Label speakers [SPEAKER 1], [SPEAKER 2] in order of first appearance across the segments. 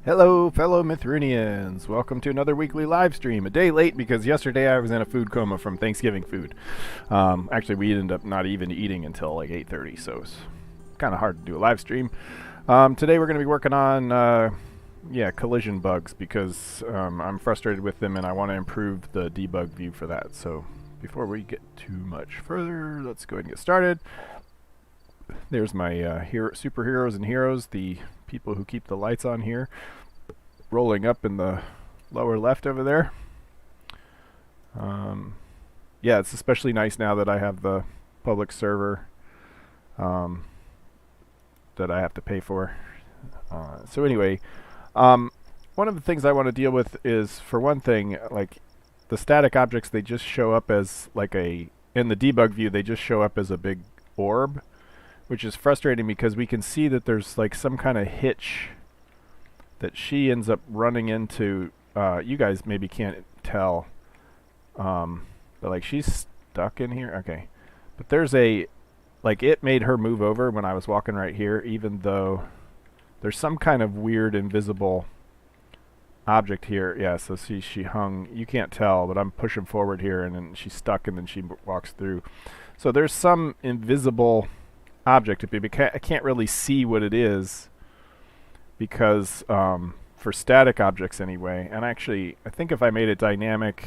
[SPEAKER 1] Hello, fellow Mythrunians. Welcome to another weekly live stream. A day late because yesterday I was in a food coma from Thanksgiving food. Actually, we ended up not even eating until like 8:30, so it's kind of hard to do a live stream. Today we're going to be working on, collision bugs because I'm frustrated with them and I want to improve the debug view for that. So before we get too much further, let's go ahead and get started. There's my superheroes and heroes, the people who keep the lights on here, rolling up in the lower left over there. Yeah, it's especially nice now that I have the public server that I have to pay for. So anyway, one of the things I want to deal with is, for one thing, like the static objects, they just show up as like in the debug view, they just show up as a big orb, which is frustrating because we can see that there's like some kind of hitch that she ends up running into. You guys maybe can't tell, but like she's stuck in here. Okay, but there's it made her move over when I was walking right here, even though there's some kind of weird invisible object here. Yeah, so see, she hung. You can't tell, but I'm pushing forward here, and then she's stuck, and then she walks through. So there's some invisible object. I can't really see what it is because for static objects anyway, and actually I think if I made it dynamic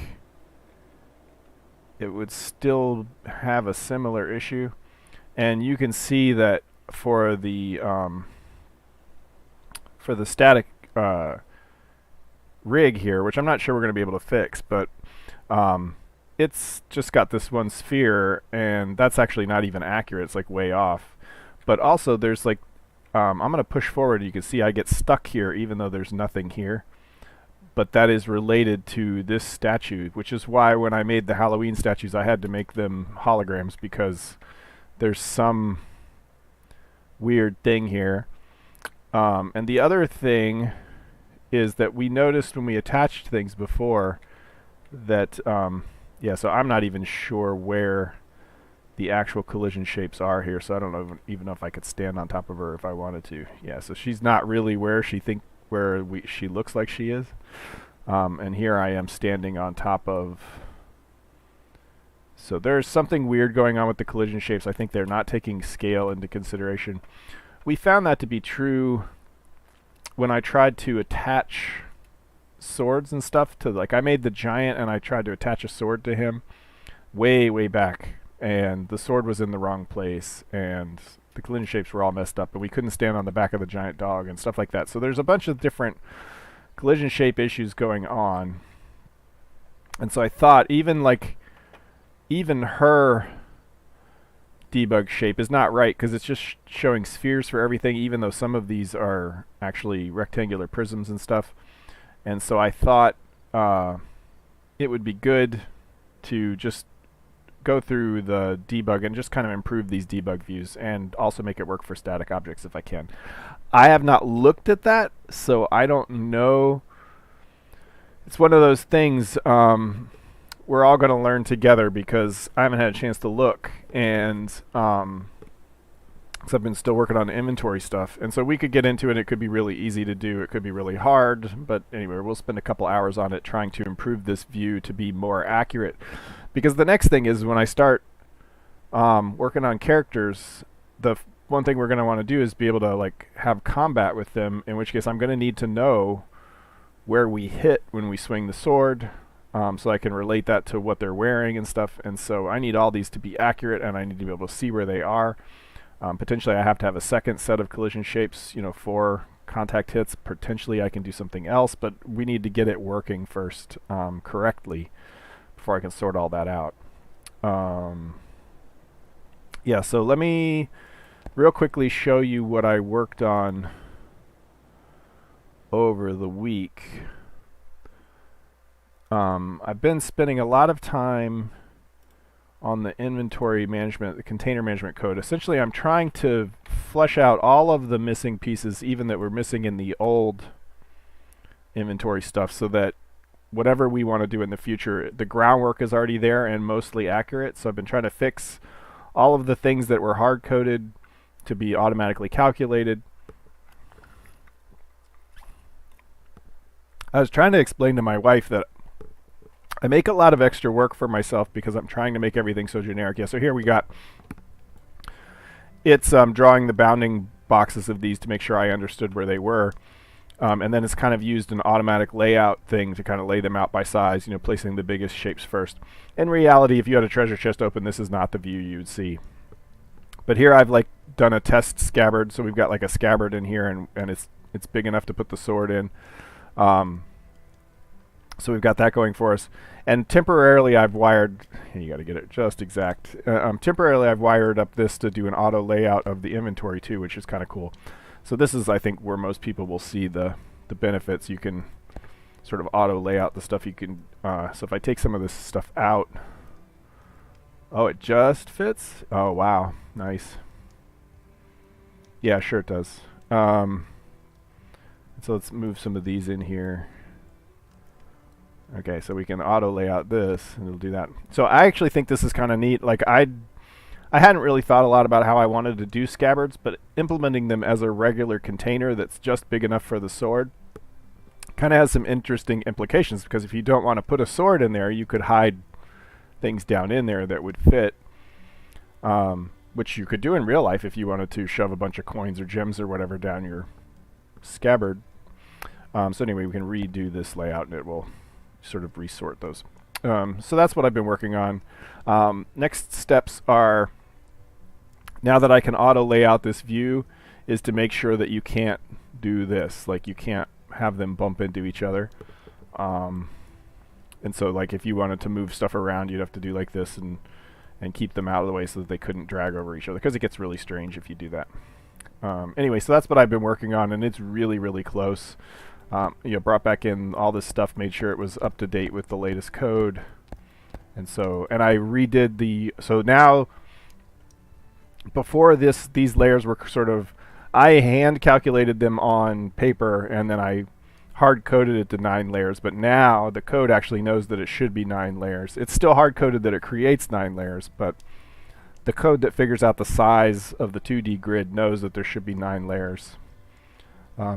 [SPEAKER 1] it would still have a similar issue. And you can see that for the static rig here, which I'm not sure we're going to be able to fix, but it's just got this one sphere, and that's actually not even accurate. It's like way off. But also there's like, I'm going to push forward. You can see I get stuck here even though there's nothing here. But that is related to this statue, which is why when I made the Halloween statues I had to make them holograms, because there's some weird thing here. And the other thing is that we noticed when we attached things before that yeah, so I'm not even sure where the actual collision shapes are here, so I don't know even know if I could stand on top of her if I wanted to. Yeah, so she's not really where she looks like she is. And here I am standing on top of. So there's something weird going on with the collision shapes. I think they're not taking scale into consideration. We found that to be true when I tried to attach swords and stuff to, like, I made the giant and I tried to attach a sword to him way back, and the sword was in the wrong place and the collision shapes were all messed up, and we couldn't stand on the back of the giant dog and stuff like that. So there's a bunch of different collision shape issues going on. And so I thought even her debug shape is not right because it's just showing spheres for everything, even though some of these are actually rectangular prisms and stuff. And so I thought it would be good to just go through the debug and just kind of improve these debug views and also make it work for static objects if I can. I have not looked at that, so I don't know. It's one of those things we're all going to learn together because I haven't had a chance to look, and I've been still working on inventory stuff, and so we could get into it. It could be really easy to do, it could be really hard, but anyway, we'll spend a couple hours on it trying to improve this view to be more accurate. Because the next thing is, when I start working on characters, the one thing we're going to want to do is be able to like have combat with them, in which case I'm going to need to know where we hit when we swing the sword, so I can relate that to what they're wearing and stuff. And so I need all these to be accurate, and I need to be able to see where they are. Potentially I have to have a second set of collision shapes, for contact hits. Potentially I can do something else, but we need to get it working first correctly before I can sort all that out. Yeah, so let me real quickly show you what I worked on over the week. I've been spending a lot of time on the inventory management, the container management code. Essentially, I'm trying to flesh out all of the missing pieces, even that were missing in the old inventory stuff, so that whatever we want to do in the future, the groundwork is already there and mostly accurate. So I've been trying to fix all of the things that were hard-coded to be automatically calculated. I was trying to explain to my wife that I make a lot of extra work for myself because I'm trying to make everything so generic. Yeah, so here we got, it's drawing the bounding boxes of these to make sure I understood where they were. And then it's kind of used an automatic layout thing to kind of lay them out by size, you know, placing the biggest shapes first. In reality, if you had a treasure chest open, this is not the view you would see. But here I've like done a test scabbard, so we've got like a scabbard in here, and it's big enough to put the sword in. So we've got that going for us. And temporarily I've wired, you got to get it just exact. Temporarily I've wired up this to do an auto layout of the inventory too, which is kind of cool. So this is, I think, where most people will see the benefits. You can sort of auto layout the stuff you can. So if I take some of this stuff out, oh, it just fits. Oh wow, nice. Yeah, sure it does. So let's move some of these in here. Okay, so we can auto layout this, and it'll do that. So I actually think this is kind of neat. Like I hadn't really thought a lot about how I wanted to do scabbards, but implementing them as a regular container that's just big enough for the sword kind of has some interesting implications, because if you don't want to put a sword in there, you could hide things down in there that would fit, which you could do in real life if you wanted to shove a bunch of coins or gems or whatever down your scabbard. So anyway, we can redo this layout and it will sort of resort those. So that's what I've been working on. Next steps are, now that I can auto lay out this view, is to make sure that you can't do this. Like you can't have them bump into each other. And so like if you wanted to move stuff around, you'd have to do like this and keep them out of the way so that they couldn't drag over each other, because it gets really strange if you do that. Anyway, so that's what I've been working on, and it's really, really close. You know, brought back in all this stuff, made sure it was up to date with the latest code. And I redid the, so now, before this, these layers were sort of, I hand calculated them on paper, and then I hard coded it to 9 layers, but now the code actually knows that it should be 9 layers. It's still hard coded that it creates 9 layers, but the code that figures out the size of the 2D grid knows that there should be 9 layers.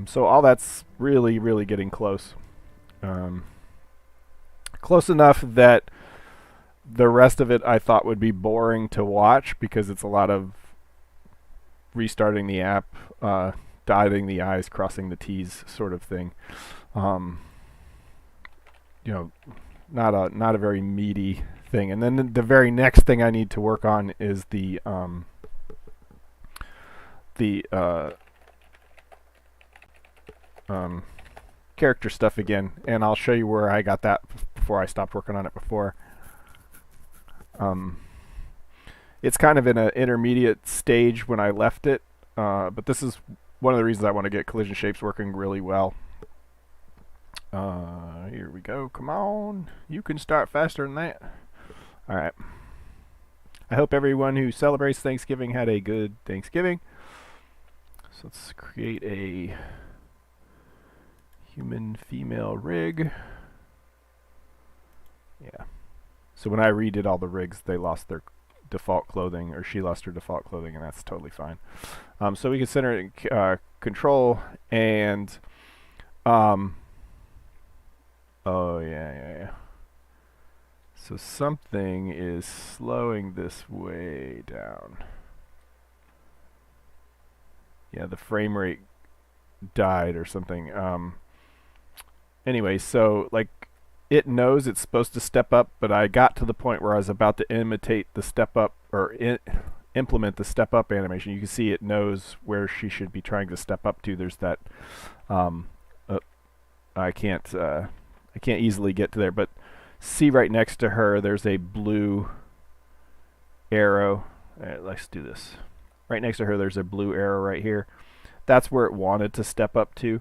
[SPEAKER 1] So all that's really, really getting close. Close enough that the rest of it I thought would be boring to watch, because it's a lot of restarting the app, dotting the I's, crossing the T's sort of thing. You know, not a very meaty thing. And then the very next thing I need to work on is the character stuff again, and I'll show you where I got that before I stopped working on it before. It's kind of in an intermediate stage when I left it, but this is one of the reasons I want to get collision shapes working really well. Here we go. Come on, you can start faster than that. All right. I hope everyone who celebrates Thanksgiving had a good Thanksgiving. So let's create a human female rig. Yeah. So when I redid all the rigs, they lost their default clothing, or she lost her default clothing, and that's totally fine. So we can center it in control, and oh yeah. So something is slowing this way down. Yeah, the frame rate died or something. Anyway, so like it knows it's supposed to step up, but I got to the point where I was about to imitate the step up, or implement the step up animation. You can see it knows where she should be trying to step up to. There's that I can't easily get to there, but see right next to her there's a blue arrow. Let's do this. Right next to her there's a blue arrow right here. That's where it wanted to step up to.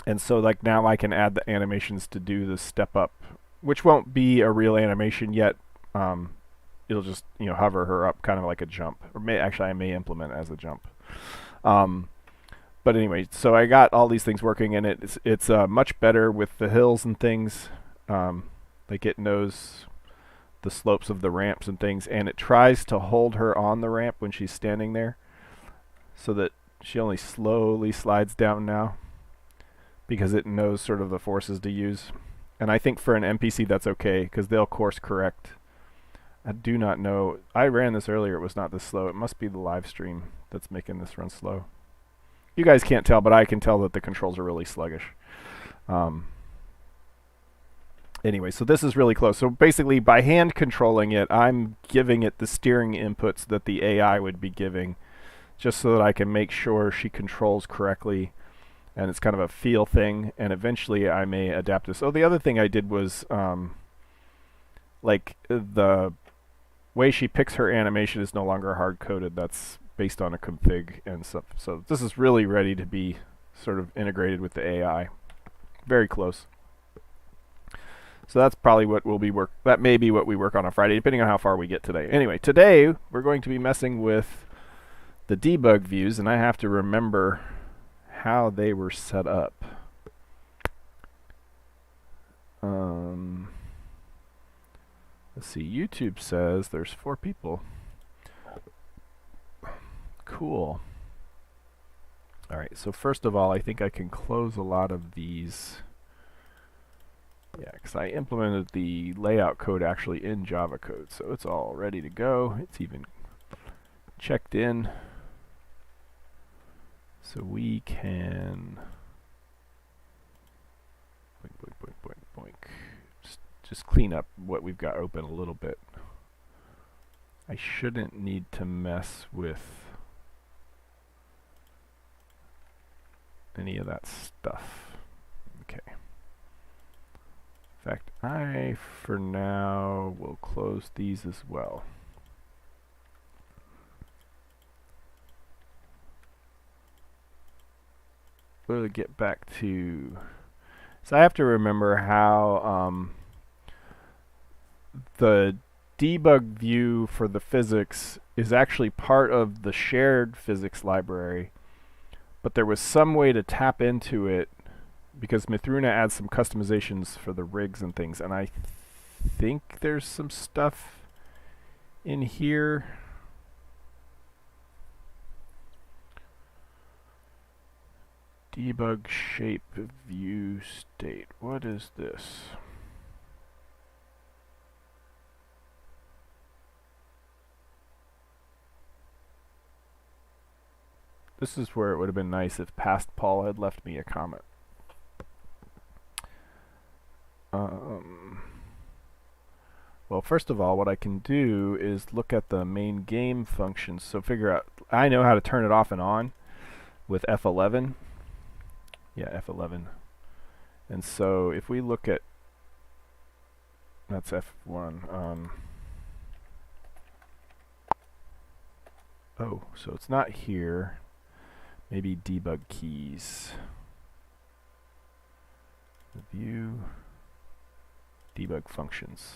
[SPEAKER 1] And so like now I can add the animations to do the step up, which won't be a real animation yet. It'll just, you know, hover her up kind of like a jump. Or actually I may implement it as a jump. But anyway, so I got all these things working, and it's much better with the hills and things. Like it knows the slopes of the ramps and things, and it tries to hold her on the ramp when she's standing there, so that she only slowly slides down now. because it knows sort of the forces to use. And I think for an NPC that's okay, because they'll course correct. I do not know. I ran this earlier. It was not this slow. It must be the live stream that's making this run slow. You guys can't tell, but I can tell that the controls are really sluggish. Anyway, so this is really close. So basically, by hand controlling it, I'm giving it the steering inputs that the AI would be giving, just so that I can make sure she controls correctly. And it's kind of a feel thing, and eventually I may adapt this. Oh, the other thing I did was, like, the way she picks her animation is no longer hard-coded. That's based on a config and stuff. So this is really ready to be sort of integrated with the AI. Very close. So that's probably what we'll be that may be what we work on Friday, depending on how far we get today. Anyway, today we're going to be messing with the debug views, and I have to remember how they were set up. Let's see, YouTube says there's 4 people. Cool. Alright, so first of all, I think I can close a lot of these. Yeah, because I implemented the layout code actually in Java code, so it's all ready to go. It's even checked in. So we can boink, boink, boink, boink, boink. Just clean up what we've got open a little bit. I shouldn't need to mess with any of that stuff. Okay. In fact, I, for now, will close these as well. We'll get back to... So I have to remember how the debug view for the physics is actually part of the shared physics library, but there was some way to tap into it because Mythruna adds some customizations for the rigs and things, and I think there's some stuff in here. Debug shape view state. What is this? This is where it would have been nice if past Paul had left me a comment. Well, first of all, what I can do is look at the main game functions. So figure out, I know how to turn it off and on with F11. Yeah, F11. And so if we look at, that's F1. Oh, so it's not here. Maybe debug keys. View, debug functions.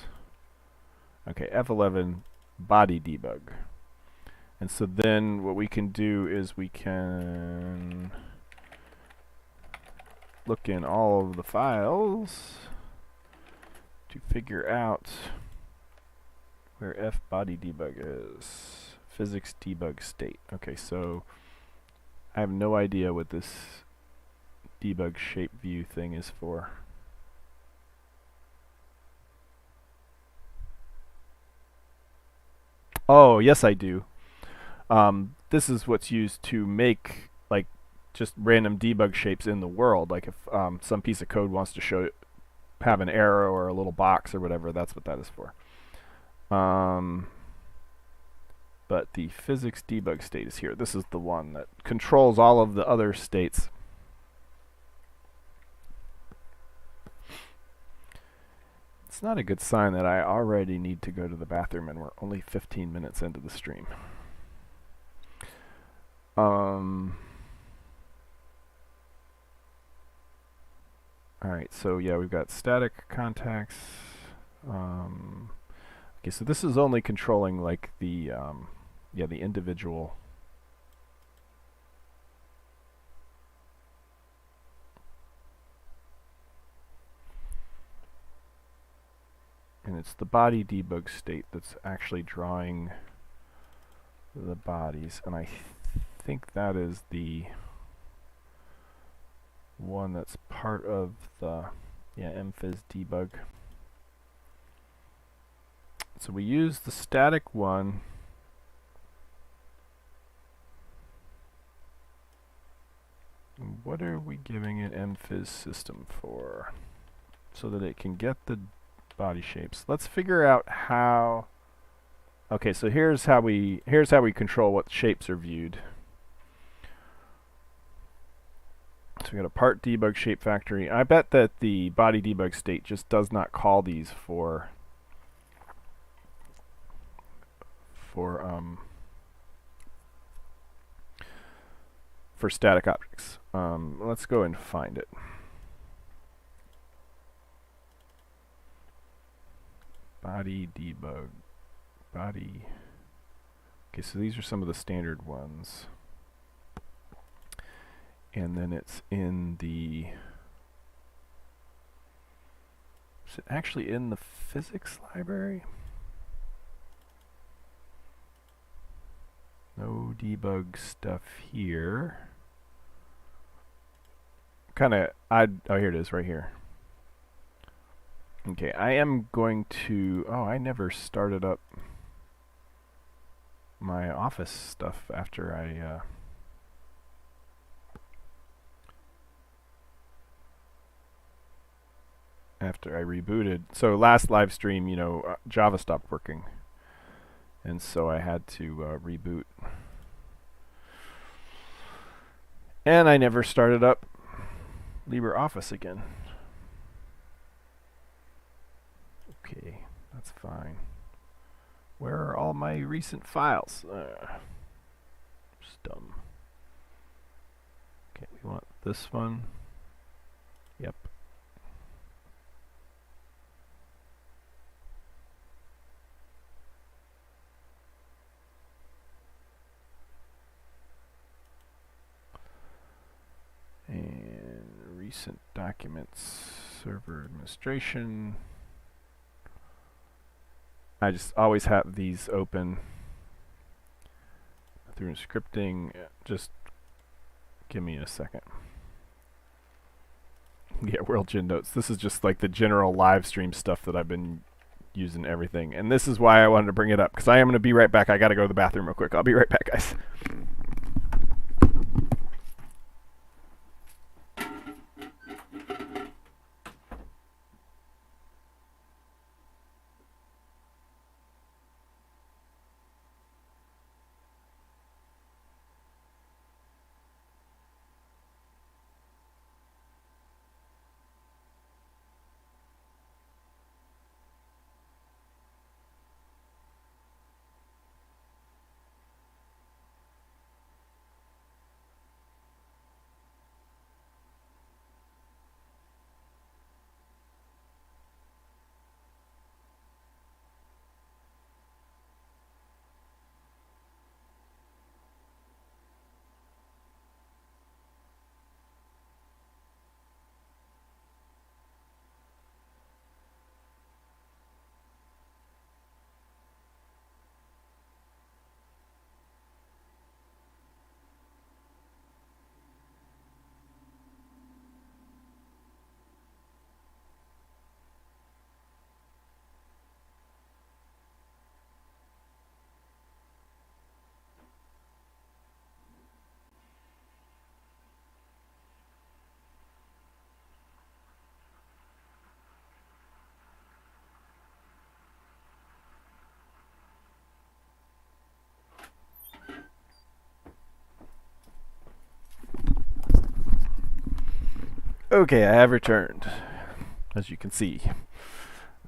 [SPEAKER 1] Okay, F11, body debug. And so then what we can do is we can look in all of the files to figure out where F body debug is. Physics debug state. Okay, so I have no idea what this debug shape view thing is for. Oh, yes I do. This is what's used to make like just random debug shapes in the world. Like if some piece of code wants to have an arrow or a little box or whatever, that's what that is for. But the physics debug state is here. This is the one that controls all of the other states. It's not a good sign that I already need to go to the bathroom and we're only 15 minutes into the stream. Alright, so yeah, we've got static contacts. Okay, so this is only controlling like the the individual. And it's the body debug state that's actually drawing the bodies, and I think that is the one that's part of the mphys debug. So we use the static one. What are we giving it mphys system for? So that it can get the body shapes. Let's figure out how. Okay, so here's how we control what shapes are viewed. So we got a part debug shape factory. I bet that the body debug state just does not call these for static objects. Let's go and find it. Body debug. Body. Okay, so these are some of the standard ones. And then it's in the... Is it actually in the physics library? No debug stuff here. Kinda odd. Oh, here it is, right here. Okay, I am going to... Oh, I never started up my Office stuff after I... after I rebooted. So last live stream, you know, Java stopped working. And so I had to reboot. And I never started up LibreOffice again. Okay, that's fine. Where are all my recent files? Just dumb. Okay, we want this one. Yep. And recent documents, server administration. I just always have these open through scripting. Just give me a second. Yeah, World Gen Notes. This is just like the general live stream stuff that I've been using everything. And this is why I wanted to bring it up, because I am going to be right back. I got to go to the bathroom real quick. I'll be right back, guys. Okay, I have returned, as you can see.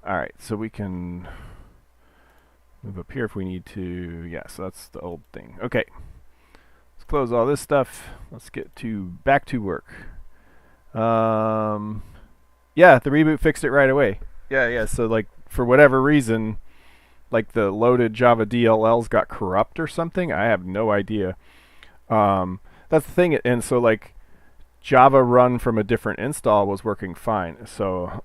[SPEAKER 1] Alright, so we can move up here if we need to. Yeah, so that's the old thing. Okay, let's close all this stuff. Let's get back to work. Yeah, the reboot fixed it right away. Yeah, so like, for whatever reason, like the loaded Java DLLs got corrupt or something. I have no idea. That's the thing, and so like, Java run from a different install was working fine. So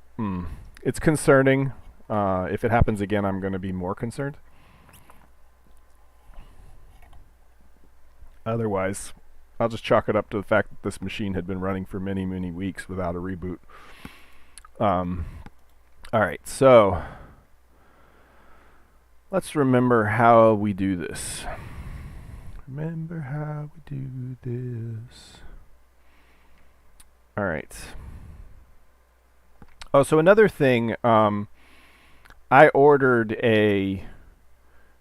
[SPEAKER 1] it's concerning. If it happens again, I'm going to be more concerned. Otherwise, I'll just chalk it up to the fact that this machine had been running for many, many weeks without a reboot. Alright, so let's remember how we do this. Remember how we do this. Alright. Oh, so another thing, I ordered a,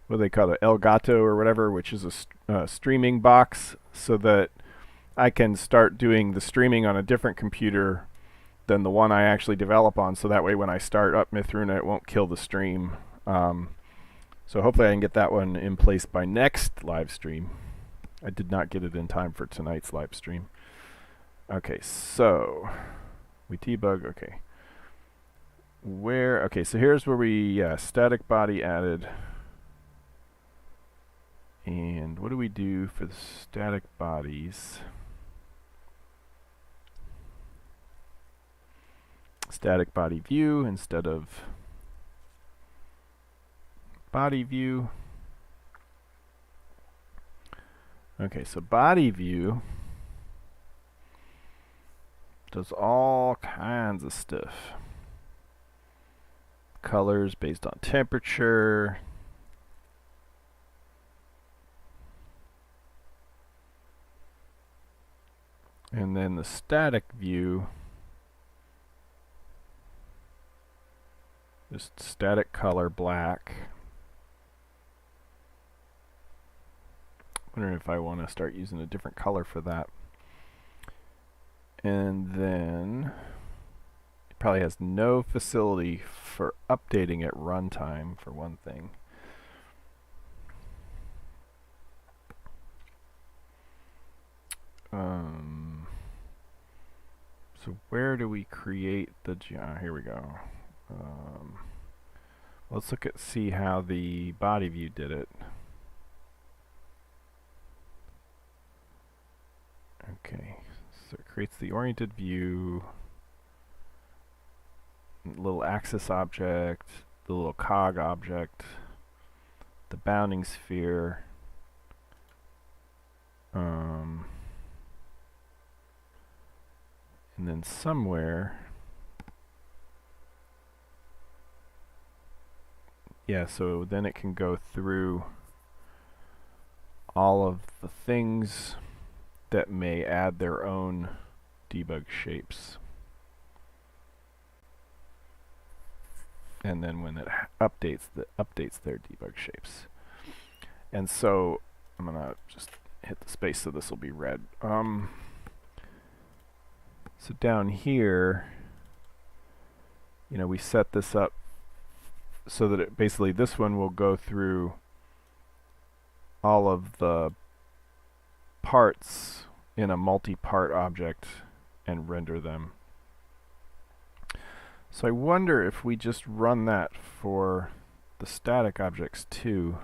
[SPEAKER 1] what do they call it, Elgato or whatever, which is a streaming box, so that I can start doing the streaming on a different computer than the one I actually develop on, so that way when I start up Mythruna it won't kill the stream. So hopefully I can get that one in place by next live stream. I did not get it in time for tonight's live stream. Okay, so we debug, okay. Okay, so here's where we, static body added. And what do we do for the static bodies? Static body view instead of body view. Okay, so body view does all kinds of stuff. Colors based on temperature. And then the static view, just static color black. Wondering if I want to start using a different color for that. And then it probably has no facility for updating at runtime, for one thing. So where do we create the here we go. Let's see how the body view did it. Okay, so it creates the oriented view, little axis object, the little cog object, the bounding sphere, and then somewhere, yeah, so then it can go through all of the things that may add their own debug shapes. And then when it updates their debug shapes. And so I'm gonna just hit the space so this will be red. So down here, you know, we set this up so that it basically this one will go through all of the parts in a multi-part object and render them. So I wonder if we just run that for the static objects too,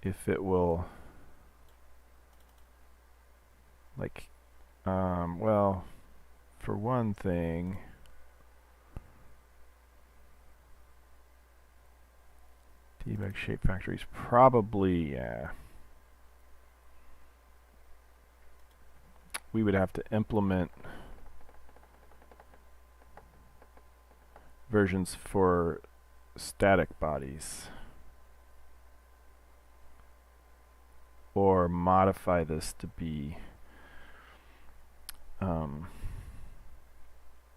[SPEAKER 1] if it will, like, well, for one thing, debug shape factories probably, yeah. We would have to implement versions for static bodies, or modify this to be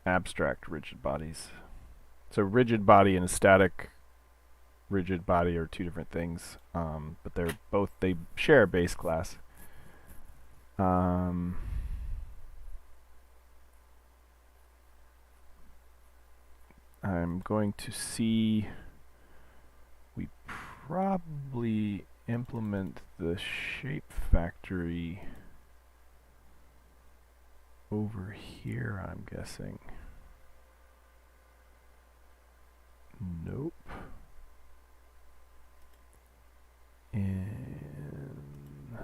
[SPEAKER 1] abstract rigid bodies. So rigid body and a static rigid body are two different things, but they share a base class. I'm going to see, we probably implement the shape factory over here, I'm guessing. Nope. And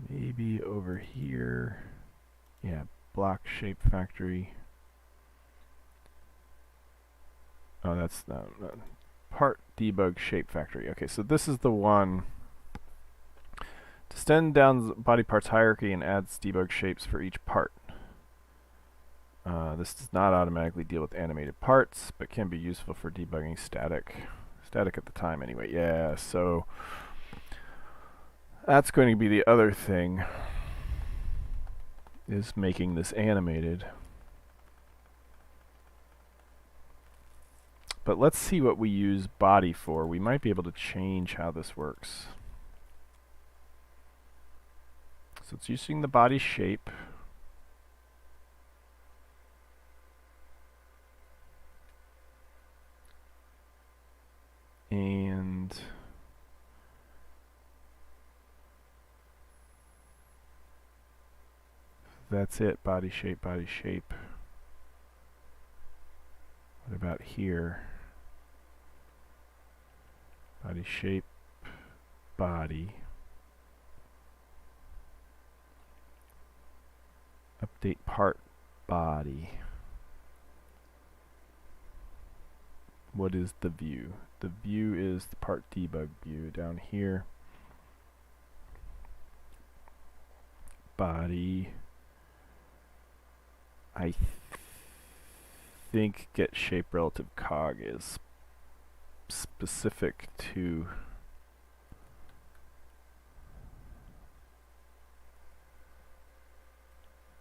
[SPEAKER 1] maybe over here. Yeah, block shape factory. Oh, that's not part debug shape factory. Okay, so this is the one Extend down body parts hierarchy and adds debug shapes for each part. This does not automatically deal with animated parts, but can be useful for debugging static at the time anyway. Yeah, so that's going to be the other thing, is making this animated. But let's see what we use body for. We might be able to change how this works. So it's using the body shape. And that's it, body shape, body shape. What about here? Body shape, body. Update part, body. What is the view? The view is the part debug view down here. Body. I think get shape relative cog is specific to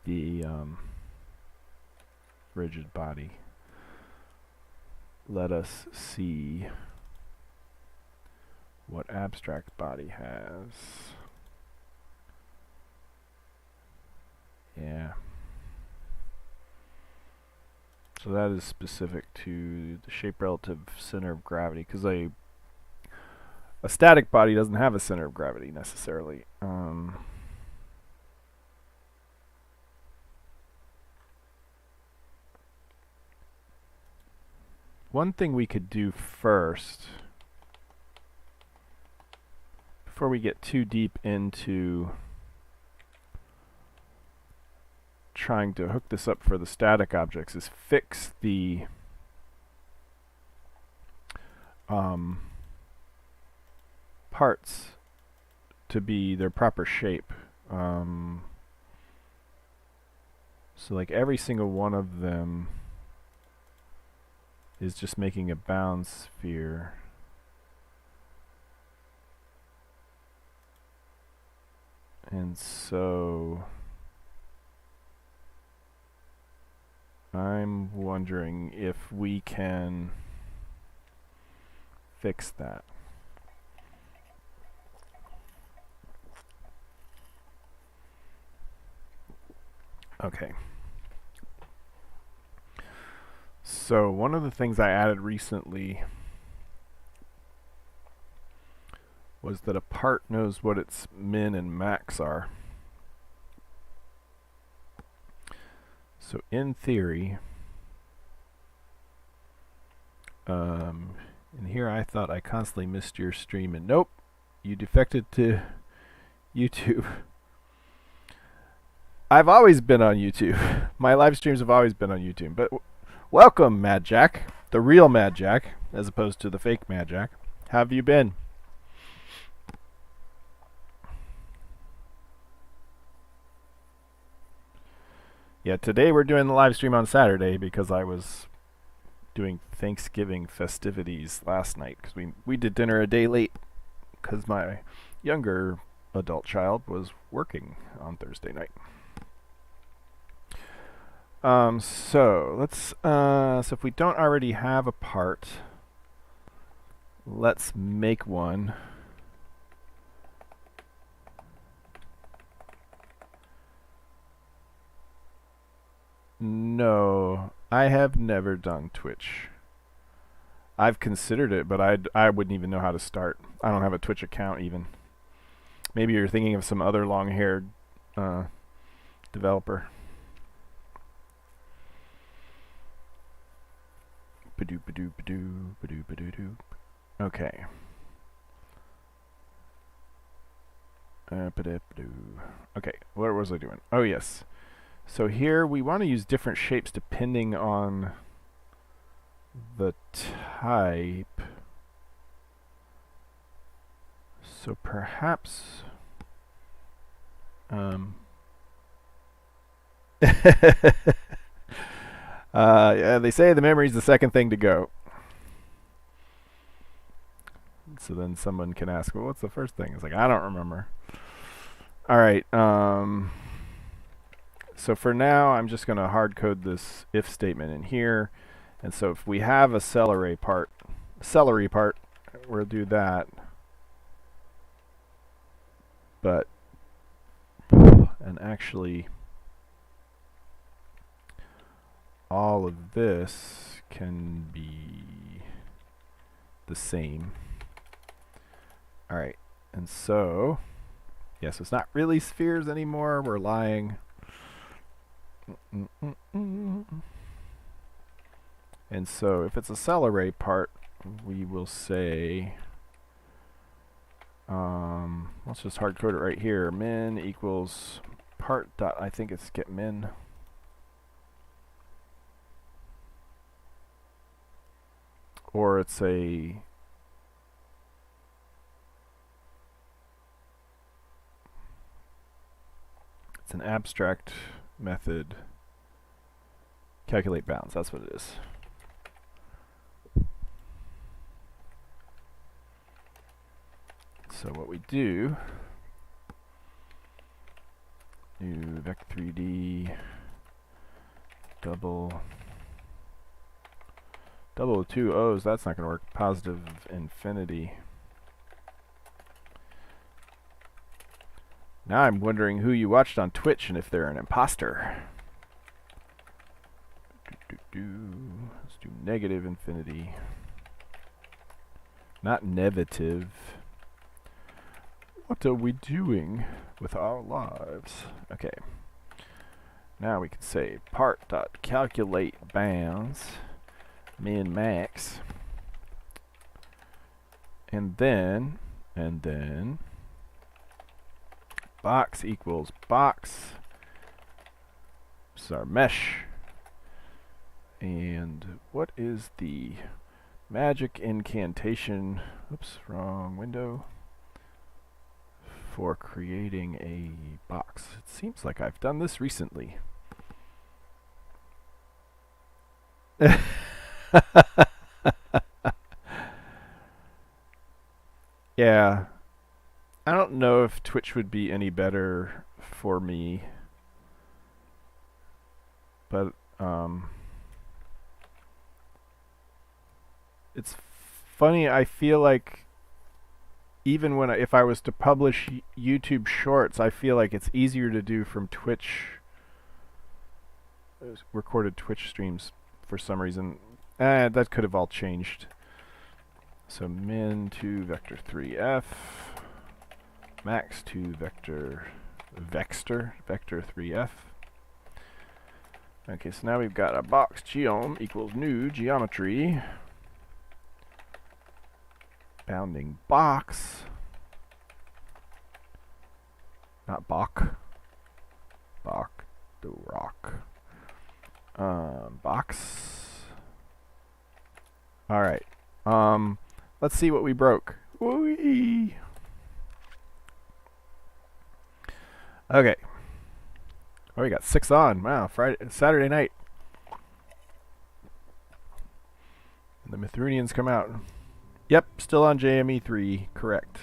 [SPEAKER 1] the rigid body. Let us see what abstract body has. Yeah. So that is specific to the shape relative center of gravity, because a static body doesn't have a center of gravity necessarily. One thing we could do first, before we get too deep into trying to hook this up for the static objects, is fix the parts to be their proper shape. So like every single one of them is just making a bound sphere. And so I'm wondering if we can fix that. Okay. So one of the things I added recently was that a part knows what its min and max are. So in theory, and here I thought I constantly missed your stream, and nope, you defected to YouTube. I've always been on YouTube. My live streams have always been on YouTube. But welcome, Mad Jack, the real Mad Jack, as opposed to the fake Mad Jack. How have you been? Yeah, today we're doing the live stream on Saturday because I was doing Thanksgiving festivities last night, because we did dinner a day late because my younger adult child was working on Thursday night. So let's so if we don't already have a part, let's make one. No, I have never done Twitch. I've considered it, but I wouldn't even know how to start. I don't have a Twitch account even. Maybe you're thinking of some other long-haired developer. Okay. Okay, what was I doing? Oh yes. So here we want to use different shapes depending on the type. So perhaps Um, yeah, they say the memory's the second thing to go. So then someone can ask, well, what's the first thing? It's like, I don't remember. All right. So for now, I'm just going to hard code this if statement in here. And so if we have a celery part, we'll do that. But, and actually, all of this can be the same. All right. And so, yes, it's not really spheres anymore. We're lying. And so if it's a celery part, we will say, let's just hard code it right here. Min equals part dot, I think it's get min. Or it's an abstract method. Calculate bounds, that's what it is. So what we do vec3d double with two O's, that's not going to work. Positive infinity. Now I'm wondering who you watched on Twitch and if they're an imposter. Let's do negative infinity. Not negative. What are we doing with our lives? Okay. Now we can say part.calculate bounds min max. And then box equals box. This is our mesh. And what is the magic incantation? Oops, wrong window. For creating a box. It seems like I've done this recently. Yeah. I don't know if Twitch would be any better for me. But it's funny, I feel like even when if I was to publish YouTube shorts, I feel like it's easier to do from Twitch, recorded Twitch streams for some reason. That could have all changed. So min to vector 3f, max to vector 3f. Okay, so now we've got a box geom equals new geometry. Bounding box. Not Bach. Bach the rock. Box. Alright. Let's see what we broke. Whee! Okay. Oh, we got 6 on. Wow, Saturday night. And the Mythrunians come out. Yep, still on JME3, correct.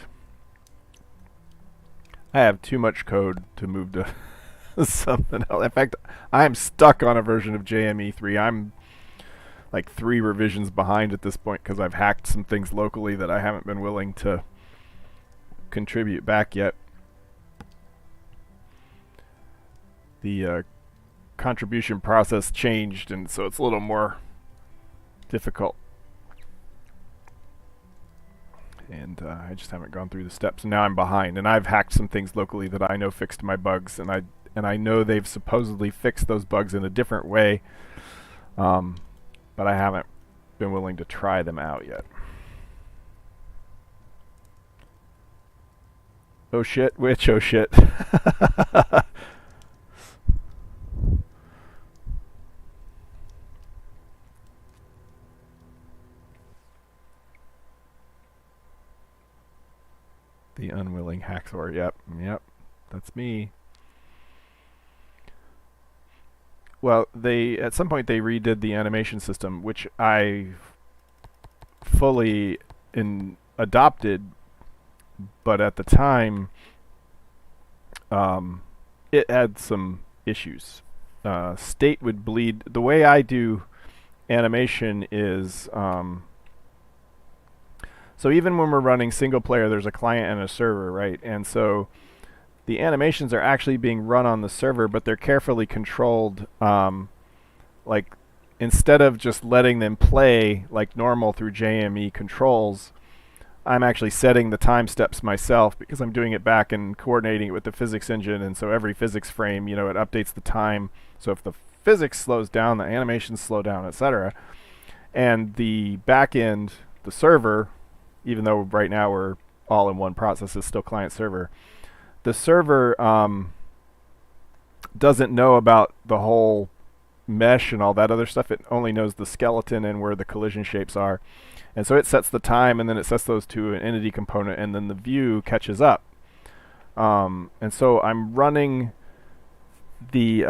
[SPEAKER 1] I have too much code to move to something else. In fact, I'm stuck on a version of JME3. I'm like 3 revisions behind at this point because I've hacked some things locally that I haven't been willing to contribute back yet. The contribution process changed, and so it's a little more difficult. And I just haven't gone through the steps, and now I'm behind. And I've hacked some things locally that I know fixed my bugs, and I know they've supposedly fixed those bugs in a different way, but I haven't been willing to try them out yet. Oh shit, which oh shit. The unwilling hacksaw. Yep, that's me. well, they at some point they redid the animation system, which I fully adopted, but at the time, it had some issues. State would bleed. The way I do animation is so even when we're running single player, there's a client and a server, right? And so the animations are actually being run on the server, but they're carefully controlled. Like instead of just letting them play like normal through JME controls, I'm actually setting the time steps myself because I'm doing it back and coordinating it with the physics engine. And so every physics frame, it updates the time. So if the physics slows down, the animations slow down, etc. And the back end, the server, even though right now we're all in one process, is still client server. The server doesn't know about the whole mesh and all that other stuff. It only knows the skeleton and where the collision shapes are. And so it sets the time, and then it sets those to an entity component, and then the view catches up. And so I'm running the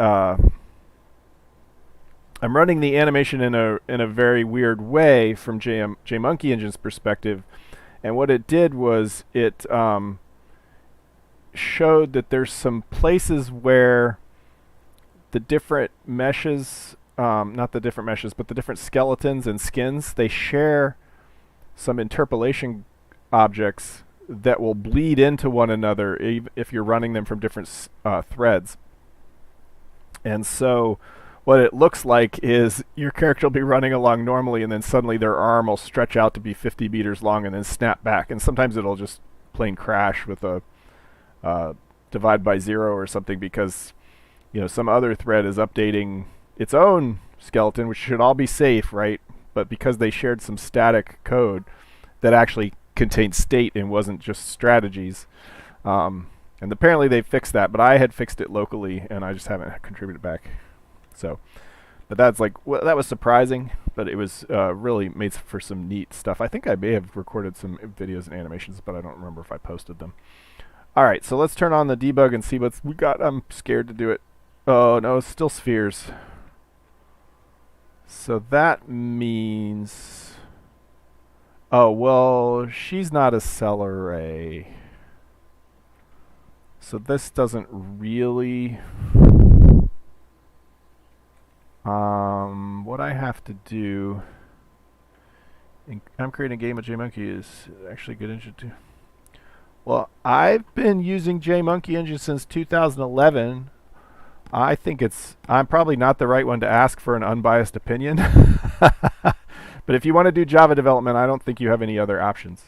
[SPEAKER 1] animation in a very weird way from JMonkey Engine's perspective. And what it did was it showed that there's some places where the different meshes, not the different meshes, but the different skeletons and skins, they share some interpolation objects that will bleed into one another if you're running them from different threads. And so what it looks like is your character will be running along normally, and then suddenly their arm will stretch out to be 50 meters long and then snap back. And sometimes it'll just plain crash with a divide by zero or something because some other thread is updating its own skeleton, which should all be safe, right? But because they shared some static code that actually contained state and wasn't just strategies, and apparently they fixed that, but I had fixed it locally and I just haven't contributed back. So, but that's that was surprising, but it was really made for some neat stuff. I think I may have recorded some videos and animations, but I don't remember if I posted them. All right, so let's turn on the debug and see what we got. I'm scared to do it. Oh no, it's still spheres. So that means, oh well, she's not a cell array. So this doesn't really. What I have to do, I'm creating a game with JMonkey is actually a good engine too. Well, I've been using JMonkey engine since 2011. I think I'm probably not the right one to ask for an unbiased opinion. But if you want to do Java development, I don't think you have any other options.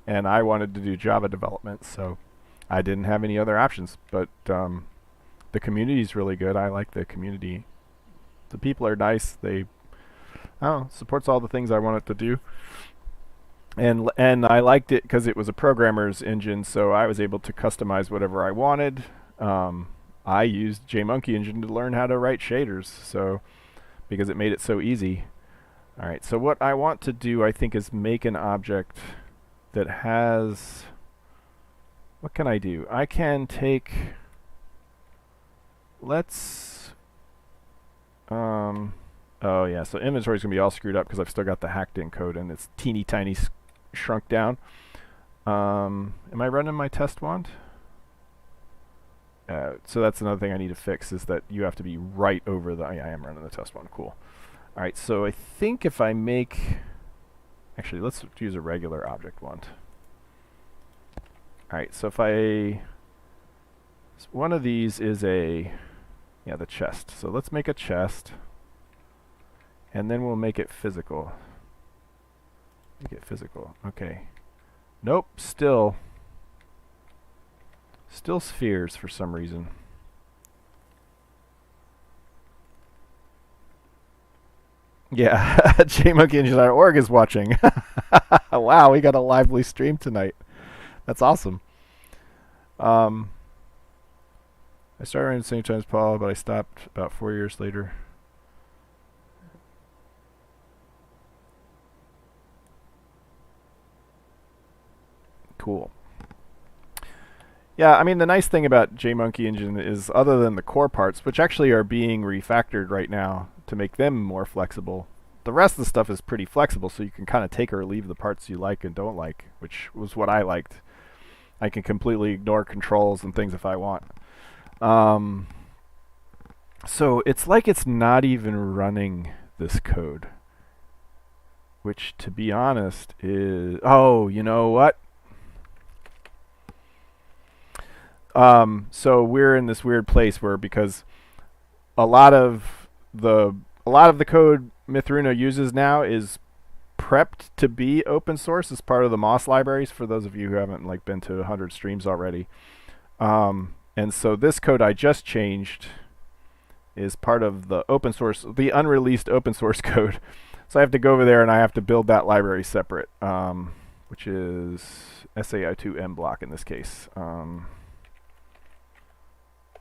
[SPEAKER 1] And I wanted to do Java development, so I didn't have any other options. But the community is really good. I like the community. The people are nice. Supports all the things I want it to do. And I liked it because it was a programmer's engine, so I was able to customize whatever I wanted. I used JMonkey engine to learn how to write shaders, so because it made it so easy. All right, so what I want to do, I think, is make an object that has. What can I do? I can take. Let's. Oh yeah, so inventory is gonna be all screwed up because I've still got the hacked in code and it's teeny tiny shrunk down. Am I running my test wand? So that's another thing I need to fix is that you have to be right over the. Yeah, I am running the test wand. Cool. All right, so I think if I make. Actually, let's use a regular object wand. All right, so if I. So one of these is a. Yeah, the chest. So let's make a chest. And then we'll make it physical. Make it physical. Okay. Nope, still spheres for some reason. Yeah, jmonkeyengine.org is watching. Wow, we got a lively stream tonight. That's awesome. I started around the same time as Paul, but I stopped about 4 years later. Cool. Yeah, I mean, the nice thing about JMonkey Engine is, other than the core parts, which actually are being refactored right now to make them more flexible, the rest of the stuff is pretty flexible, so you can kind of take or leave the parts you like and don't like, which was what I liked. I can completely ignore controls and things if I want. So it's like it's not even running this code, which, to be honest, is... Oh, you know what? So we're in this weird place where, because a lot of the code Mythruna uses now is prepped to be open source as part of the Moss libraries, for those of you who haven't like been to 100 streams already. And so this code I just changed is part of the open source, the unreleased open source code. So I have to go over there and I have to build that library separate, which is SAI2M block in this case.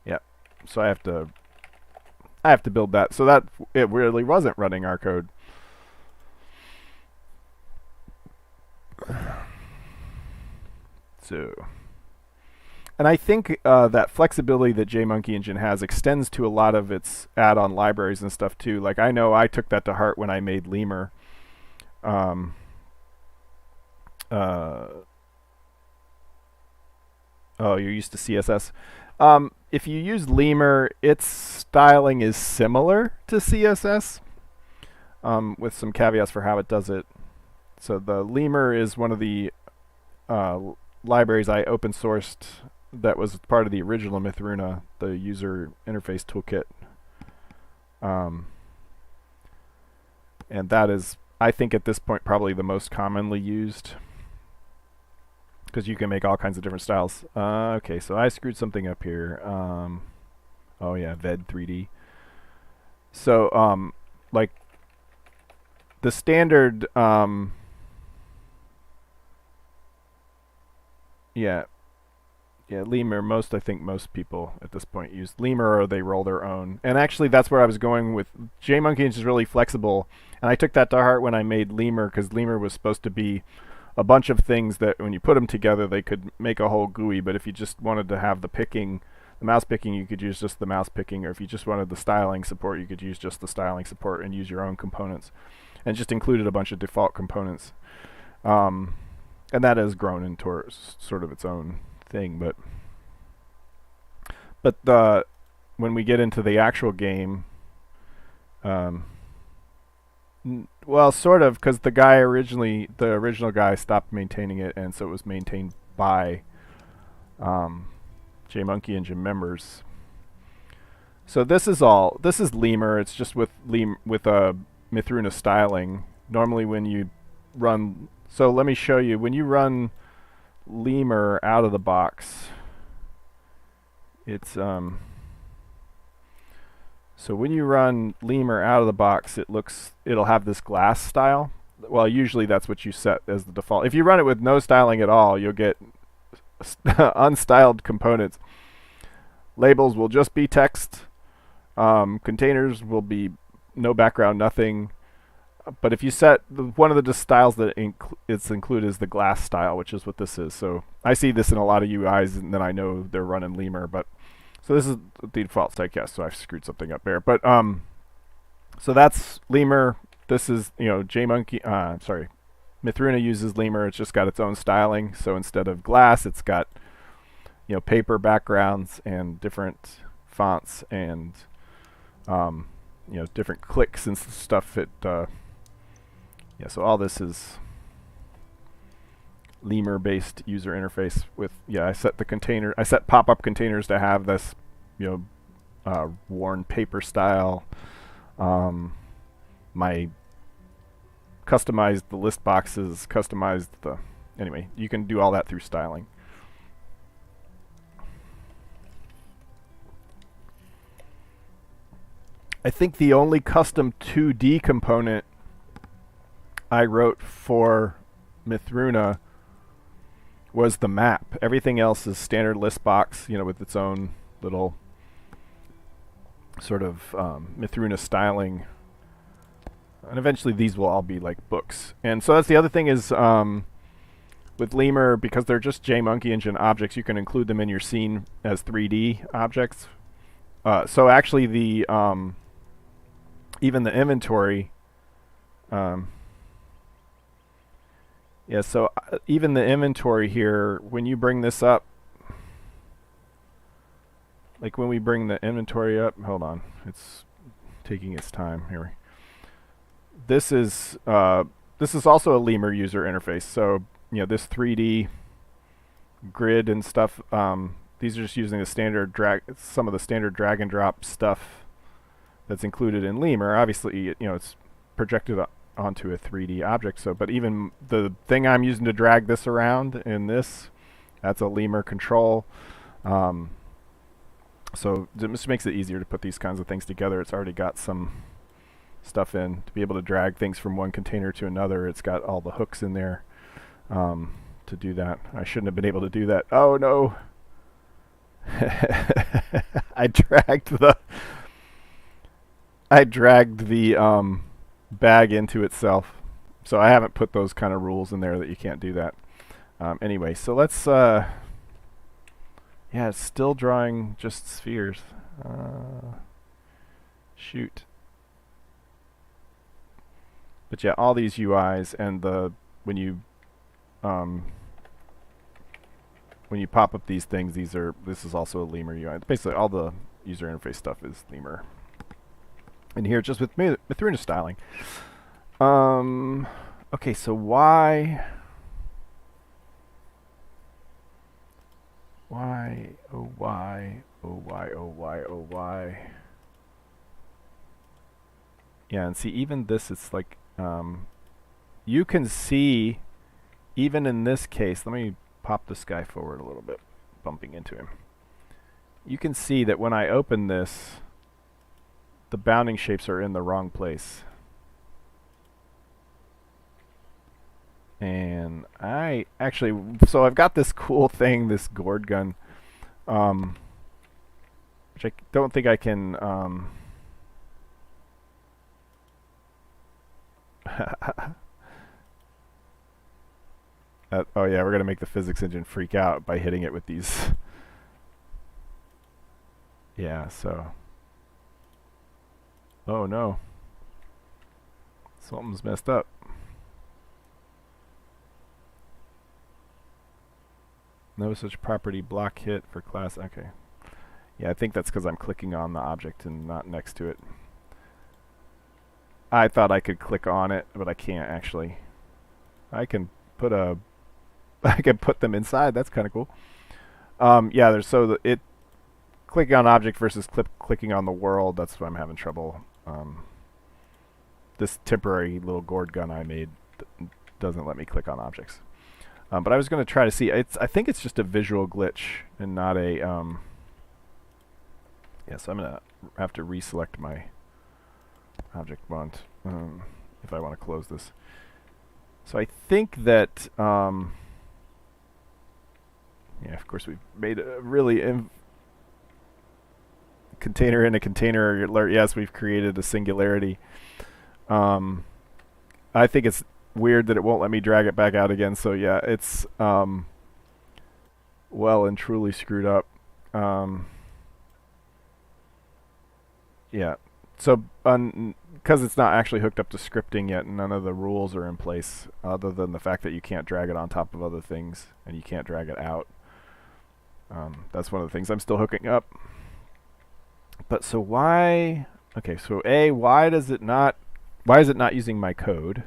[SPEAKER 1] Yeah, so I have to build that. So that it really wasn't running our code. So, and I think that flexibility that JMonkey Engine has extends to a lot of its add-on libraries and stuff too. Like, I know I took that to heart when I made Lemur. Oh, you're used to CSS. If you use Lemur, its styling is similar to CSS, with some caveats for how it does it. So the Lemur is one of the libraries I open sourced that was part of the original Mythruna, the user interface toolkit. And that is, I think at this point, probably the most commonly used, because you can make all kinds of different styles. Okay, so I screwed something up here. Oh yeah, VED 3D. So, like, the standard, yeah, Lemur. I think most people at this point use Lemur, or they roll their own. And actually, that's where I was going with JMonkey Engine. Is really flexible, and I took that to heart when I made Lemur, because Lemur was supposed to be a bunch of things that, when you put them together, they could make a whole GUI. But if you just wanted to have the mouse picking, you could use just the mouse picking, or if you just wanted the styling support, you could use just the styling support and use your own components, and just included a bunch of default components. And that has grown into sort of its own thing. But when we get into the actual game, well, sort of, because the original guy stopped maintaining it, and so it was maintained by JMonkey Engine members. So this is Lemur. It's just with Mythruna styling. Normally when you run, so let me show you, when you run Lemur out of the box, it's so when you run Lemur out of the box, it'll have this glass style. Well, usually that's what you set as the default. If you run it with no styling at all, you'll get unstyled components. Labels will just be text. Containers will be no background, nothing. But if you set one of the styles that it's included is the glass style, which is what this is. So I see this in a lot of UIs, and then I know they're running Lemur. But so this is the default typecast. So I've screwed something up there. But so that's Lemur. This is, Mythruna uses Lemur. It's just got its own styling. So instead of glass, it's got paper backgrounds and different fonts and different clicks and stuff. So all this is Lemur-based user interface with, I set pop-up containers to have this, worn paper style. My customized the list boxes, anyway, you can do all that through styling. I think the only custom 2D component I wrote for Mythruna was the map. Everything else is standard list box, with its own little sort of Mythruna styling. And eventually these will all be like books. And so that's the other thing is, with with Lemur, because they're just JMonkey Engine objects, you can include them in your scene as 3D objects. So actually, the even the inventory, yeah. So even the inventory here, when you bring this up, like when we bring the inventory up, hold on, it's taking its time here. This is also a Lemur user interface. So this 3D grid and stuff. These are just using the standard some of the standard drag and drop stuff that's included in Lemur. Obviously, it's projected onto a 3D object. So, but even the thing I'm using to drag this around in this, that's a Lemur control. So this makes it easier to put these kinds of things together. It's already got some stuff in to be able to drag things from one container to another. It's got all the hooks in there to do that. I shouldn't have been able to do that. Oh no. I dragged the bag into itself. So I haven't put those kind of rules in there that you can't do that. Anyway, so let's yeah, it's still drawing just spheres. Shoot. But yeah, all these UIs and when you pop up these things, this is also a Lemur UI. Basically, all the user interface stuff is Lemur. And here, just with Mythruna styling. Okay, so why? Oh why? Yeah, and see, even this, it's like you can see, even in this case. Let me pop this guy forward a little bit, bumping into him. You can see that when I open this, the bounding shapes are in the wrong place. And so I've got this cool thing, this gourd gun, which I don't think I can, oh yeah, we're going to make the physics engine freak out by hitting it with these. Yeah, so. Oh no. Something's messed up. No such property block hit for class. Okay. Yeah, I think that's because I'm clicking on the object and not next to it. I thought I could click on it, but I can't actually. I can put them inside. That's kind of cool. Yeah, clicking on object versus clicking on the world. That's why I'm having trouble. This temporary little gourd gun I made doesn't let me click on objects. But I was going to try to see. I think it's just a visual glitch and not a. Yeah, so I'm going to have to reselect my object font if I want to close this. So I think that. Yeah, of course we've made a really container in a container alert. Yes, we've created a singularity. I think it's weird that it won't let me drag it back out again. So yeah, it's well and truly screwed up. Yeah. So because it's not actually hooked up to scripting yet, none of the rules are in place other than the fact that you can't drag it on top of other things and you can't drag it out. That's one of the things I'm still hooking up. But so why? Okay, so why is it not using my code?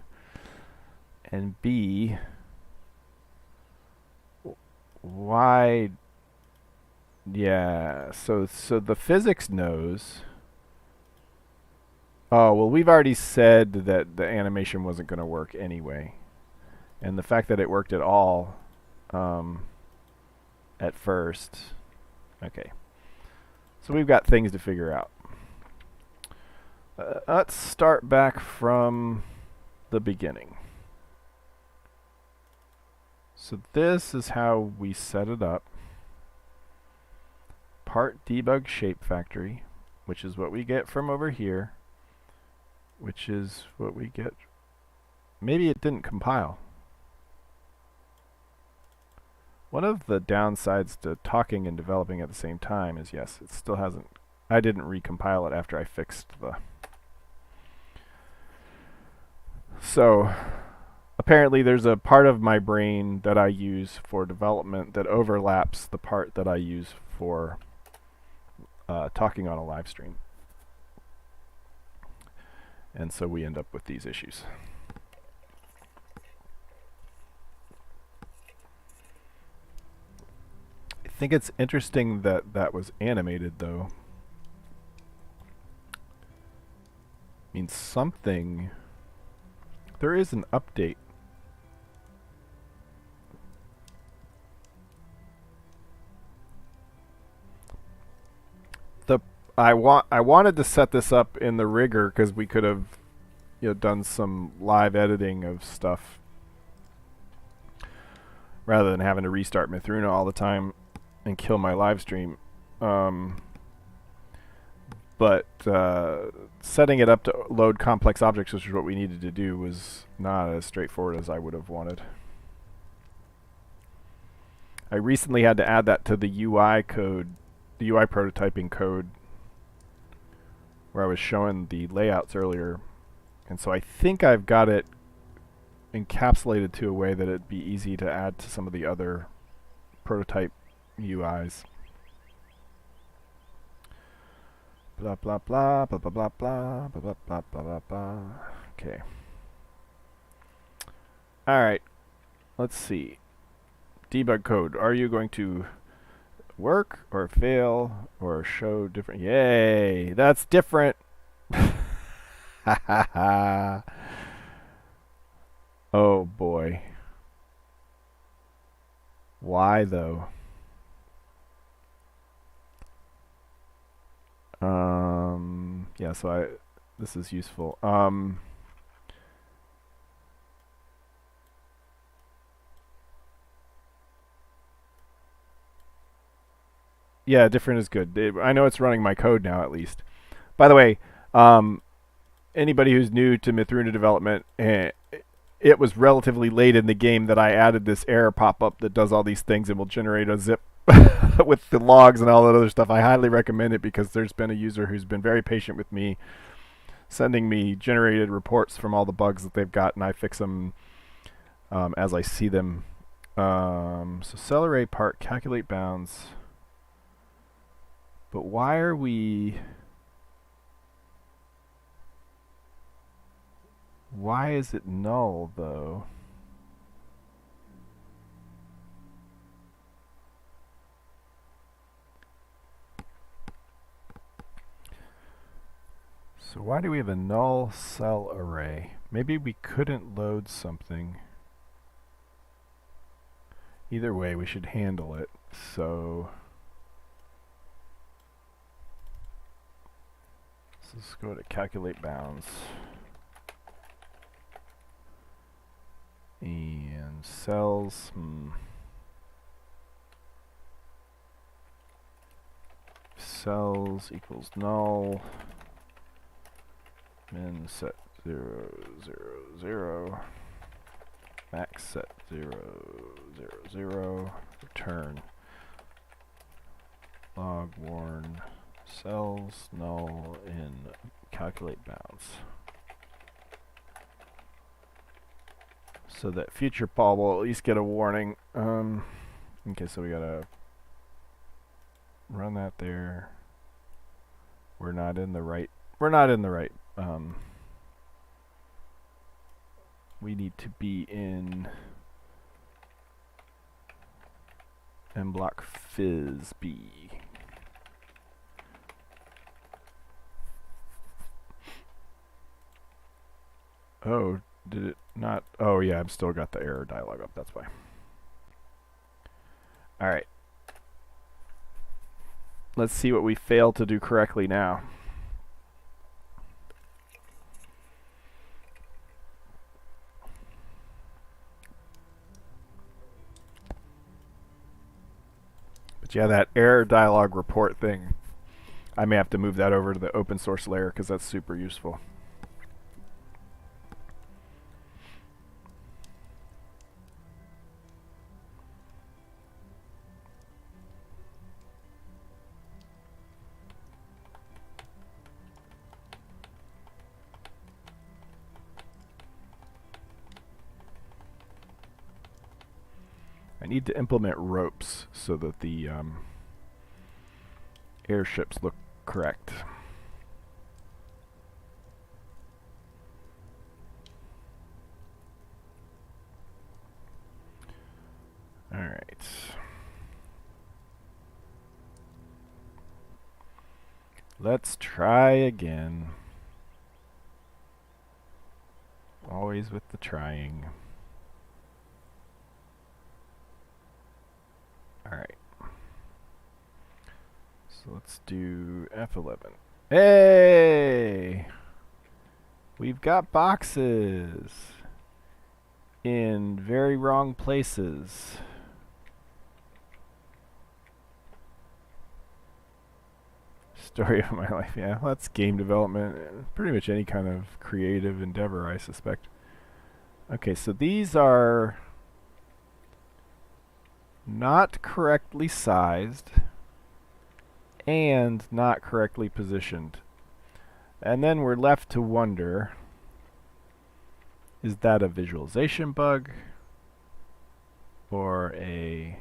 [SPEAKER 1] And B, why? Yeah, so the physics knows. Oh, well, we've already said that the animation wasn't going to work anyway. And the fact that it worked at all at first. Okay. So we've got things to figure out. Let's start back from the beginning. So this is how we set it up. Part debug shape factory, which is what we get from over here, which is what we get. Maybe it didn't compile. One of the downsides to talking and developing at the same time is, yes, it still hasn't... I didn't recompile it after I fixed the... So, apparently there's a part of my brain that I use for development that overlaps the part that I use for talking on a live stream. And so we end up with these issues. I think it's interesting that that was animated, though. Means something... There is an update. I wanted to set this up in the rigger because we could have, you know, done some live editing of stuff rather than having to restart Mythruna all the time and kill my live stream. But setting it up to load complex objects, which is what we needed to do, was not as straightforward as I would have wanted. I recently had to add that to the UI code, the UI prototyping code, where I was showing the layouts earlier. And so I think I've got it encapsulated to a way that it'd be easy to add to some of the other prototype UIs. Blah blah blah blah blah blah blah blah blah blah blah blah. Okay. Alright. Let's see. Debug code. Are you going to work or fail or show different? Yay! That's different! Ha ha ha. Oh boy. Why though? Yeah, so this is useful. Yeah, different is good. I know it's running my code now, at least. By the way, anybody who's new to Mythruna development, it was relatively late in the game that I added this error pop-up that does all these things and will generate a zip with the logs and all that other stuff. I highly recommend it because there's been a user who's been very patient with me, sending me generated reports from all the bugs that they've got, and I fix them as I see them. So cell array part, calculate bounds. But why are we... Why is it null, though? So why do we have a null cell array? Maybe we couldn't load something. Either way, we should handle it. So let's go to calculate bounds. And cells, cells equals null. Min set 0, 0, 0. Max set 0, 0, 0. Return. Log warn cells null in calculate bounds. So that future Paul will at least get a warning. Okay, so we gotta run that there. We're not in the right. We need to be in mblock fizz b. Oh, did it not? Oh yeah, I've still got the error dialog up, that's why. Alright. Let's see what we failed to do correctly now. But yeah, that error dialog report thing, I may have to move that over to the open source layer because that's super useful. I need to implement ropes so that the airships look correct. All right. Let's try again. Always with the trying. Alright. So let's do F11. Hey! We've got boxes in very wrong places. Story of my life, yeah. Well, that's game development. Pretty much any kind of creative endeavor, I suspect. Okay, so these are not correctly sized and not correctly positioned. And then we're left to wonder, is that a visualization bug or a...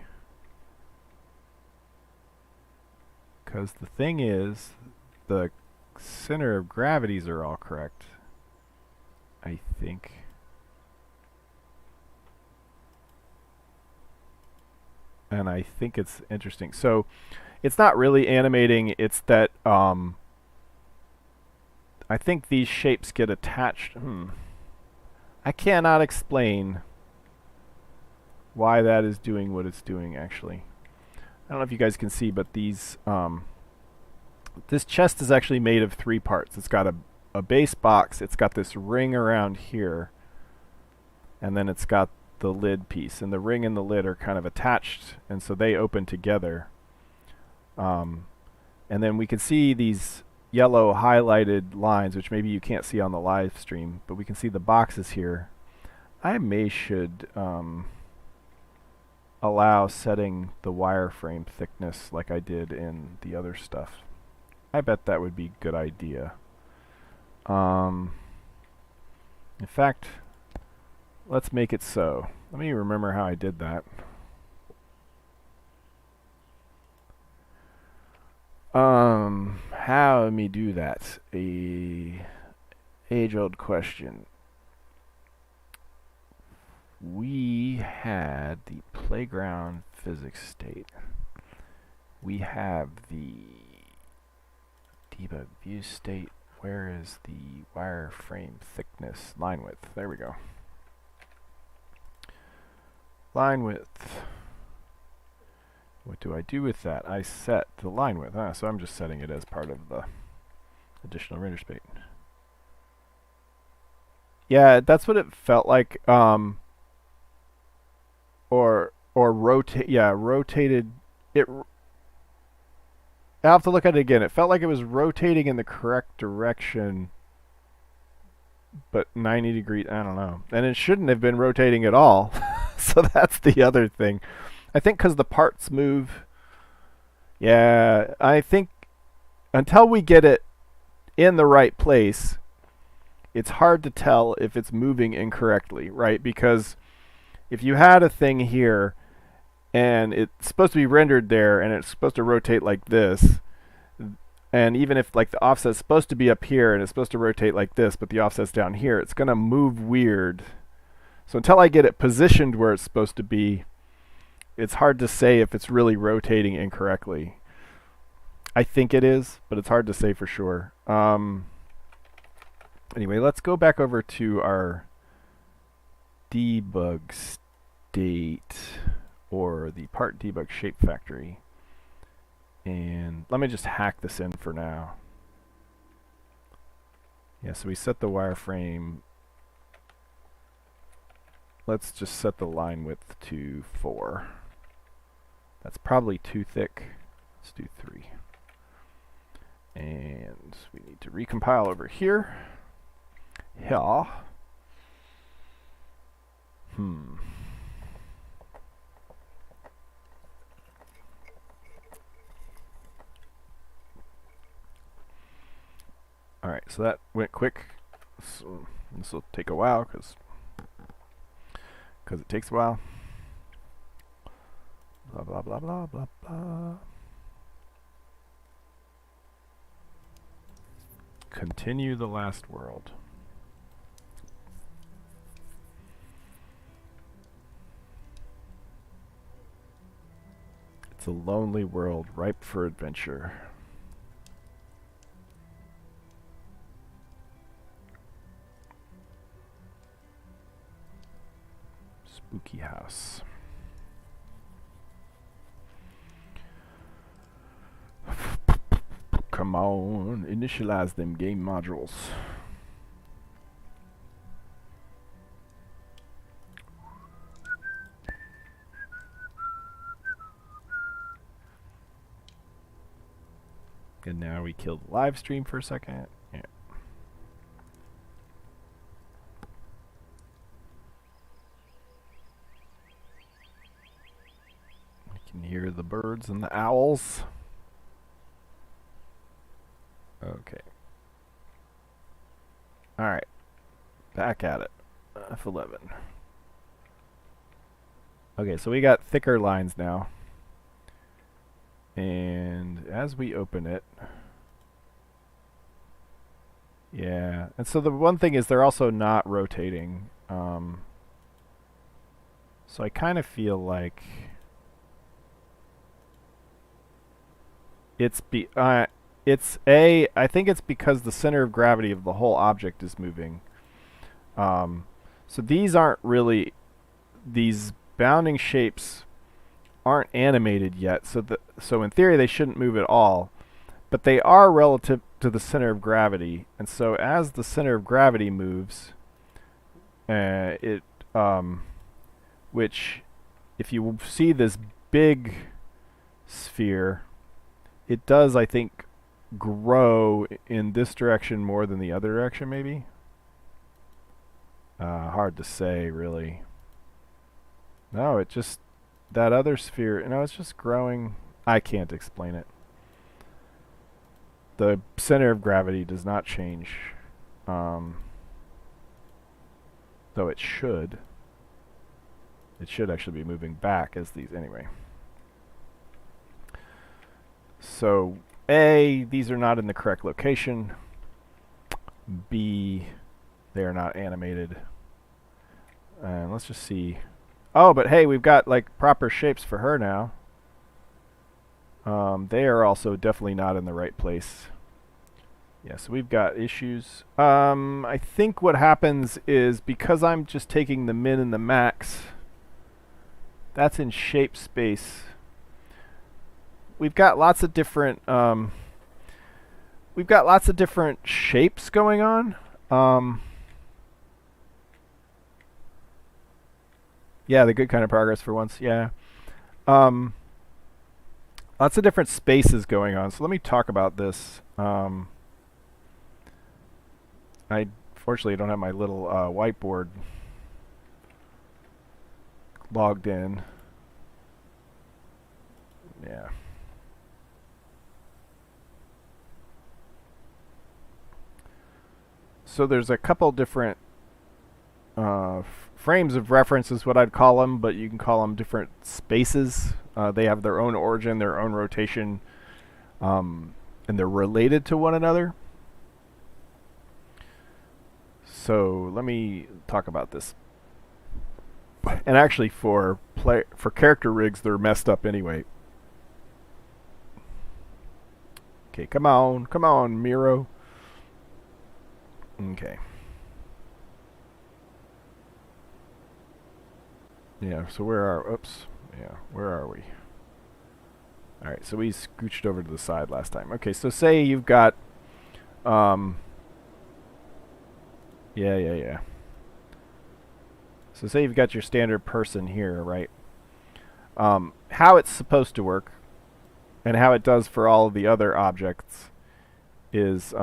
[SPEAKER 1] Because the thing is, the center of gravities are all correct, I think. And I think it's interesting. So it's not really animating, it's that I think these shapes get attached. I cannot explain why that is doing what it's doing, actually. I don't know if you guys can see, but these this chest is actually made of 3 parts. It's got a base box, it's got this ring around here, and then it's got the lid piece, and the ring and the lid are kind of attached, and so they open together. And then we can see these yellow highlighted lines, which maybe you can't see on the live stream, but we can see the boxes here. I should allow setting the wireframe thickness like I did in the other stuff. I bet that would be a good idea. In fact, let's make it so. Let me remember how I did that. How me do that? A age-old question. We had the playground physics state. We have the debug view state. Where is the wireframe thickness? Line width. There we go. Line width. What do I do with that? I set the line width. So I'm just setting it as part of the additional render space. Yeah, that's what it felt like. Or rotate. Yeah, rotated. I'll have to look at it again. It felt like it was rotating in the correct direction, but 90 degrees. I don't know. And it shouldn't have been rotating at all. So that's the other thing. I think because the parts move. Yeah, I think until we get it in the right place, it's hard to tell if it's moving incorrectly, right? Because if you had a thing here and it's supposed to be rendered there and it's supposed to rotate like this, and even if like the offset's supposed to be up here and it's supposed to rotate like this, but the offset's down here, it's going to move weird. So until I get it positioned where it's supposed to be, it's hard to say if it's really rotating incorrectly. I think it is, but it's hard to say for sure. Anyway, let's go back over to our debug state, or the part debug shape factory. And let me just hack this in for now. Yeah, so we set the wireframe. Let's just set the line width to 4. That's probably too thick. Let's do 3. And we need to recompile over here. Yeah. Alright, so that went quick. So this will take a while because it takes a while. Blah, blah, blah, blah, blah, blah. Continue the last world. It's a lonely world ripe for adventure. Spooky house. Come on, initialize them game modules. And now we killed the live stream for a second. Yeah. You can hear the birds and the owls. Okay. Alright. Back at it. F11. Okay, so we got thicker lines now. And as we open it... Yeah. And so the one thing is they're also not rotating. So I kind of feel like... I think it's because the center of gravity of the whole object is moving. So these aren't really... These bounding shapes aren't animated yet. So in theory they shouldn't move at all. But they are relative to the center of gravity. And so as the center of gravity moves, which if you see this big sphere, it does, I think, grow in this direction more than the other direction, maybe? Hard to say, really. No, it just... That other sphere... it's just growing... I can't explain it. The center of gravity does not change. Though it should. It should actually be moving back as these... Anyway. So, A, these are not in the correct location. B, they are not animated. And let's just see. Oh, but hey, we've got like proper shapes for her now. They are also definitely not in the right place. Yeah, so we've got issues. I think what happens is because I'm just taking the min and the max, that's in shape space. We've got lots of different shapes going on. Yeah, the good kind of progress for once. Yeah. Lots of different spaces going on. So let me talk about this. I fortunately don't have my little whiteboard logged in. Yeah. So there's a couple different frames of reference is what I'd call them, but you can call them different spaces. They have their own origin, their own rotation, and they're related to one another. So let me talk about this. And actually, for character rigs, they're messed up anyway. Okay, come on, Miro. Okay. Yeah, so where are we? Alright, so we scooched over to the side last time. Okay, so say you've got yeah. So say you've got your standard person here, right? How it's supposed to work and how it does for all of the other objects is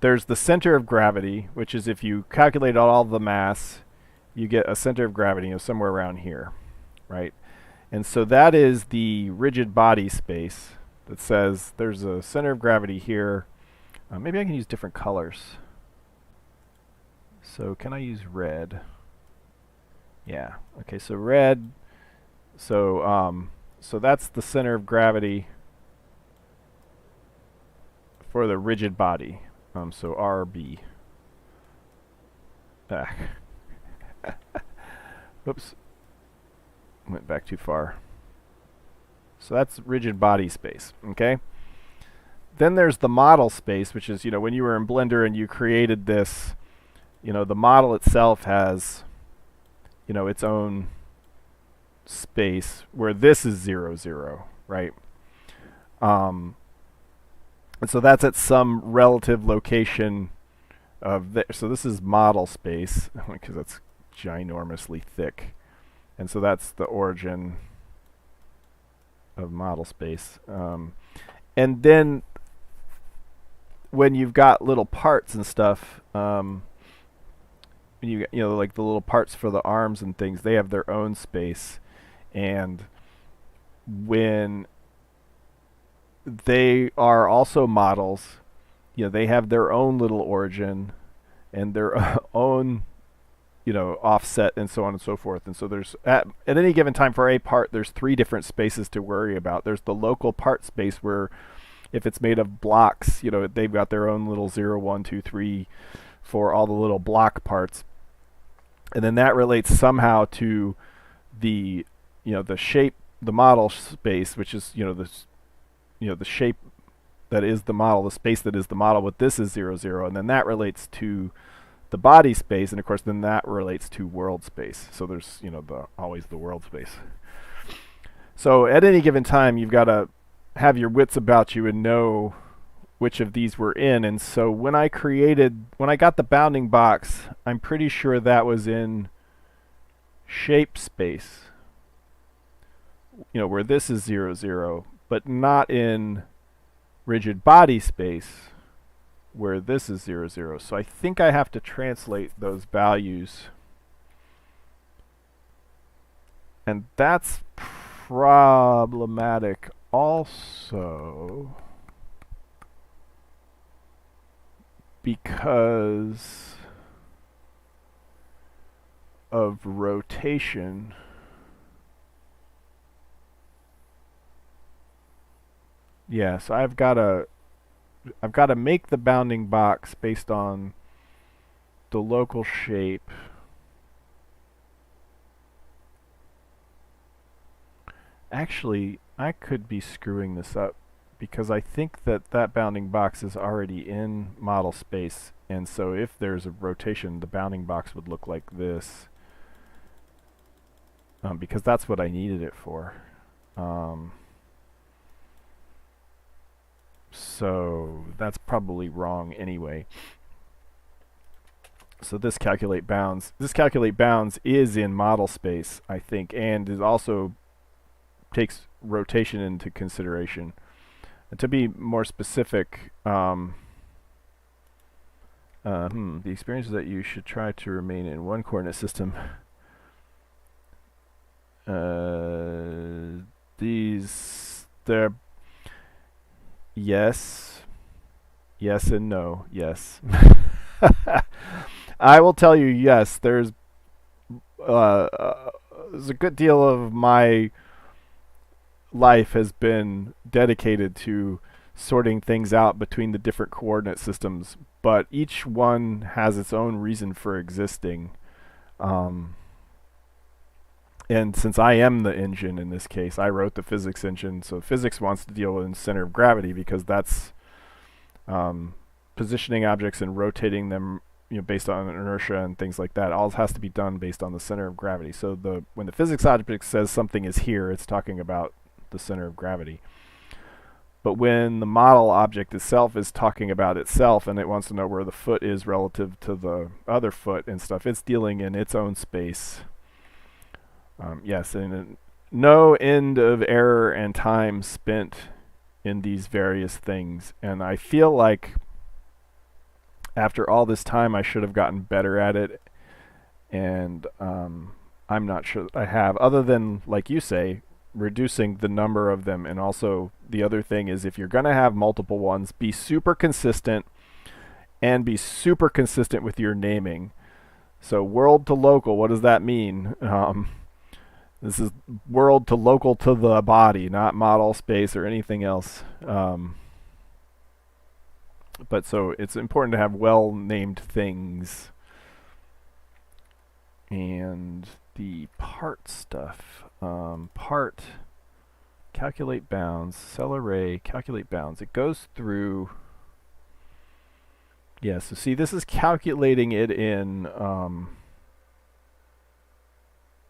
[SPEAKER 1] there's the center of gravity, which is if you calculate all the mass, you get a center of gravity of somewhere around here, right? And so that is the rigid body space that says there's a center of gravity here. Maybe I can use different colors. So can I use red? Yeah. Okay, so red So that's the center of gravity for the rigid body. So RB. Ah. Whoops. Went back too far. So that's rigid body space, okay? Then there's the model space, which is, when you were in Blender and you created this, the model itself has, its own space where this is 0, 0, right? And so that's at some relative location of there. So this is model space, because that's ginormously thick. And so that's the origin of model space. And then when you've got little parts and stuff, when like the little parts for the arms and things, they have their own space. And when they are also models, they have their own little origin and their own, offset and so on and so forth. And so there's, at any given time for a part, there's 3 different spaces to worry about. There's the local part space where if it's made of blocks, they've got their own little 0, 1, 2, 3 for all the little block parts. And then that relates somehow to the, the shape, the model space, which is, the shape that is the model, the space that is the model, but this is 0, 0. And then that relates to the body space, and of course then that relates to world space. So there's, always the world space. So at any given time, you've got to have your wits about you and know which of these we're in. And so when I got the bounding box, I'm pretty sure that was in shape space, where this is 0, 0, but not in rigid body space, where this is 0, 0. So I think I have to translate those values. And that's problematic also, because of rotation. Yeah, so I've got to make the bounding box based on the local shape. Actually, I could be screwing this up because I think that bounding box is already in model space, and so if there's a rotation, the bounding box would look like this, because that's what I needed it for. So that's probably wrong anyway. So this calculate bounds is in model space, I think, and is also takes rotation into consideration. And to be more specific, the experience is that you should try to remain in one coordinate system. They're yes and no. Yes. I will tell you, yes, there's a good deal of my life has been dedicated to sorting things out between the different coordinate systems, but each one has its own reason for existing. And since I am the engine in this case, I wrote the physics engine, so physics wants to deal in center of gravity because that's positioning objects and rotating them, based on inertia and things like that. All has to be done based on the center of gravity. So when the physics object says something is here, it's talking about the center of gravity. But when the model object itself is talking about itself and it wants to know where the foot is relative to the other foot and stuff, it's dealing in its own space. Yes, and no end of error and time spent in these various things. And I feel like after all this time I should have gotten better at it, and I'm not sure that I have, other than, like you say, reducing the number of them. And also the other thing is, if you're going to have multiple ones, be super consistent and be super consistent with your naming. So world to local, what does that mean? This is world to local to the body, not model space or anything else. But so it's important to have well-named things. And the part stuff. Part, calculate bounds, cell array, calculate bounds. It goes through... Yeah, so see, this is calculating it in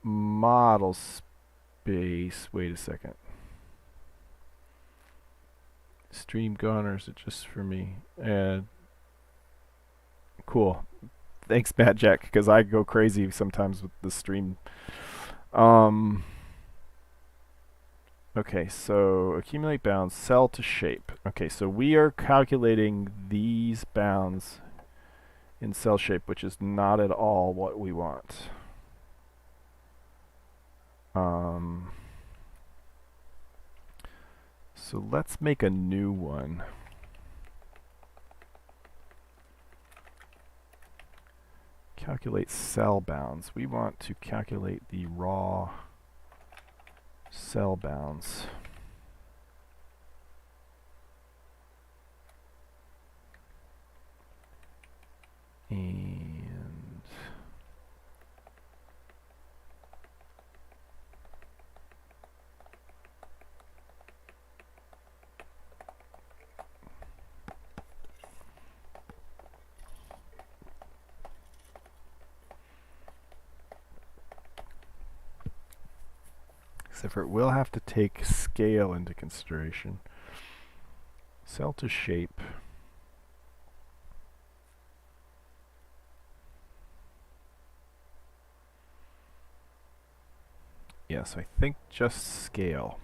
[SPEAKER 1] model space. Wait a second. Stream gone, or is it just for me? Cool. Thanks, Matt Jack, because I go crazy sometimes with the stream. Okay, so accumulate bounds, cell to shape. Okay, so we are calculating these bounds in cell shape, which is not at all what we want. So let's make a new one. Calculate cell bounds. We want to calculate the raw cell bounds. And except for it will have to take scale into consideration. Cell to shape. Yes, I think just scale.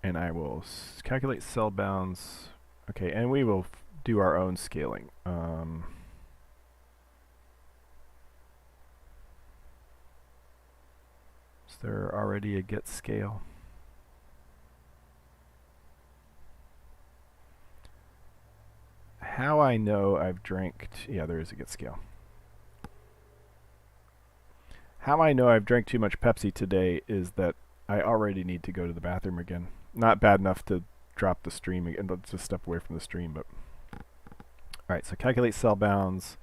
[SPEAKER 1] And I will calculate cell bounds. Okay, and we will do our own scaling. Is there already a get scale? How I know I've drank... yeah, there is a get scale. How I know I've drank too much Pepsi today is that I already need to go to the bathroom again. Not bad enough to drop the stream again, but just step away from the stream. But alright, so calculate cell bounds.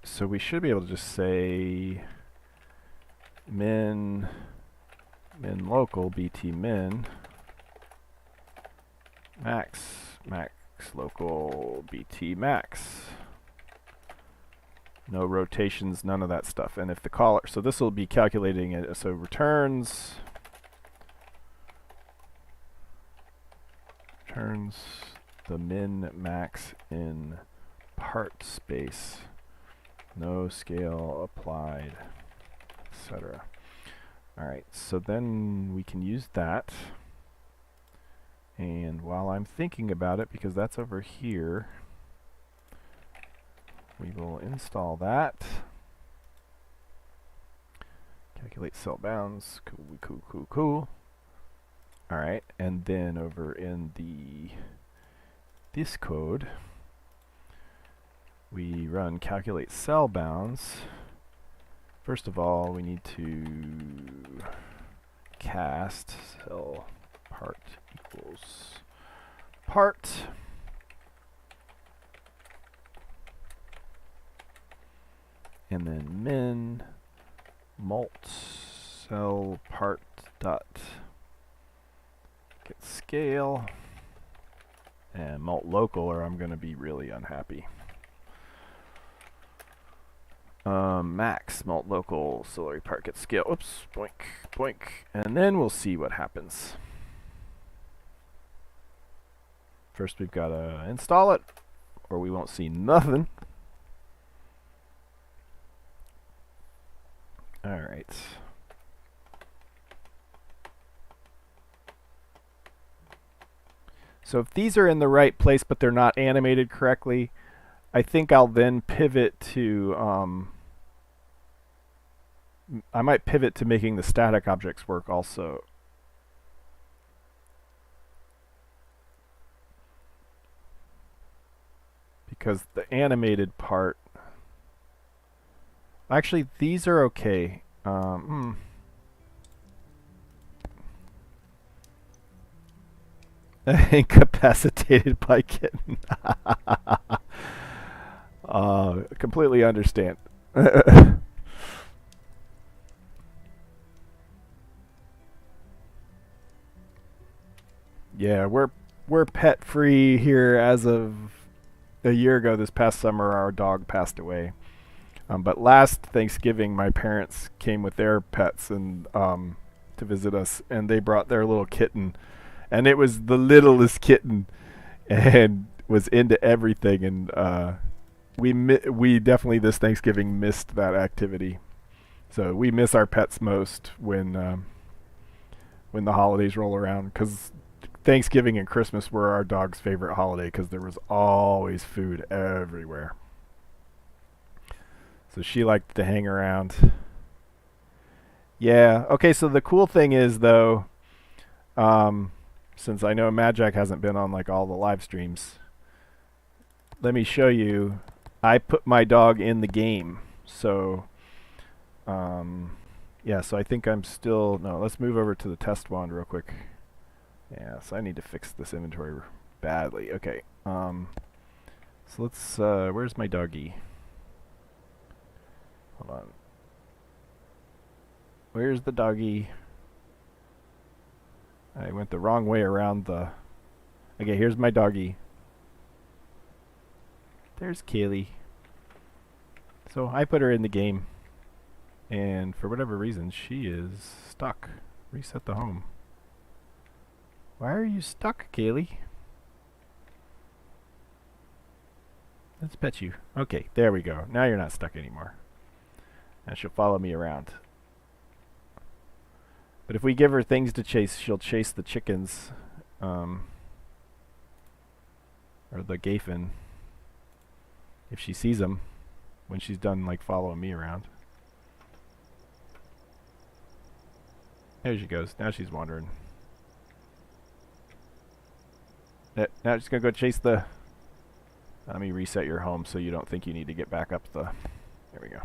[SPEAKER 1] So we should be able to just say min local bt min max local bt max. No rotations, none of that stuff. And if the caller, so this will be calculating it, so returns the min max in part space. No scale applied, etc. Alright, so then we can use that. And while I'm thinking about it, because that's over here, we will install that. Calculate cell bounds. Cool. Alright, and then over in this code, we run calculate cell bounds. First of all, we need to cast cell part equals part. And then min mult cell part dot get scale and mult local, or I'm going to be really unhappy. Max mult local celery part get scale. Oops, boink, and then we'll see what happens. First, we've got to install it, or we won't see nothing. All right. So if these are in the right place, but they're not animated correctly, I think I'll then pivot to, I might pivot to making the static objects work also. because the animated part. Actually, these are okay. Incapacitated by kitten. Completely understand. Yeah, we're pet free here as of a year ago. This past summer, our dog passed away. But last Thanksgiving, my parents came with their pets and to visit us, and they brought their little kitten, and it was the littlest kitten, and was into everything. And we definitely this Thanksgiving missed that activity. So we miss our pets most when the holidays roll around, because Thanksgiving and Christmas were our dog's favorite holiday because there was always food everywhere. So she liked to hang around. Yeah. Okay. So the cool thing is, though, since I know Magic hasn't been on like all the live streams, let me show you. I put my dog in the game. So, yeah. So I think I'm still no. Let's move over to the test wand real quick. Yeah. So I need to fix this inventory badly. Okay. So let's. Where's my doggy? Hold on. Where's the doggy? I went the wrong way around the... Okay, here's my doggy. There's Kaylee. So I put her in the game. And for whatever reason, she is stuck. Reset the home. Why are you stuck, Kaylee? Let's pet you. Okay, there we go. Now you're not stuck anymore. And she'll follow me around. But if we give her things to chase, she'll chase the chickens. Or the Gafen. If she sees them. When she's done, like, following me around. There she goes. Now she's wandering. Now she's going to go chase the... Let me reset your home so you don't think you need to get back up the... There we go.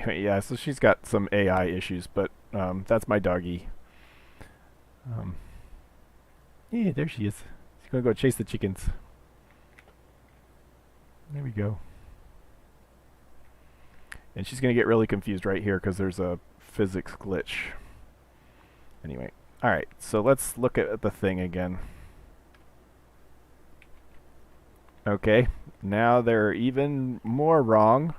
[SPEAKER 1] Yeah, so she's got some AI issues, but that's my doggy. Yeah, there she is. She's gonna go chase the chickens. There we go. And she's gonna get really confused right here because there's a physics glitch. Anyway, alright, so let's look at the thing again. Okay, now they're even more wrong.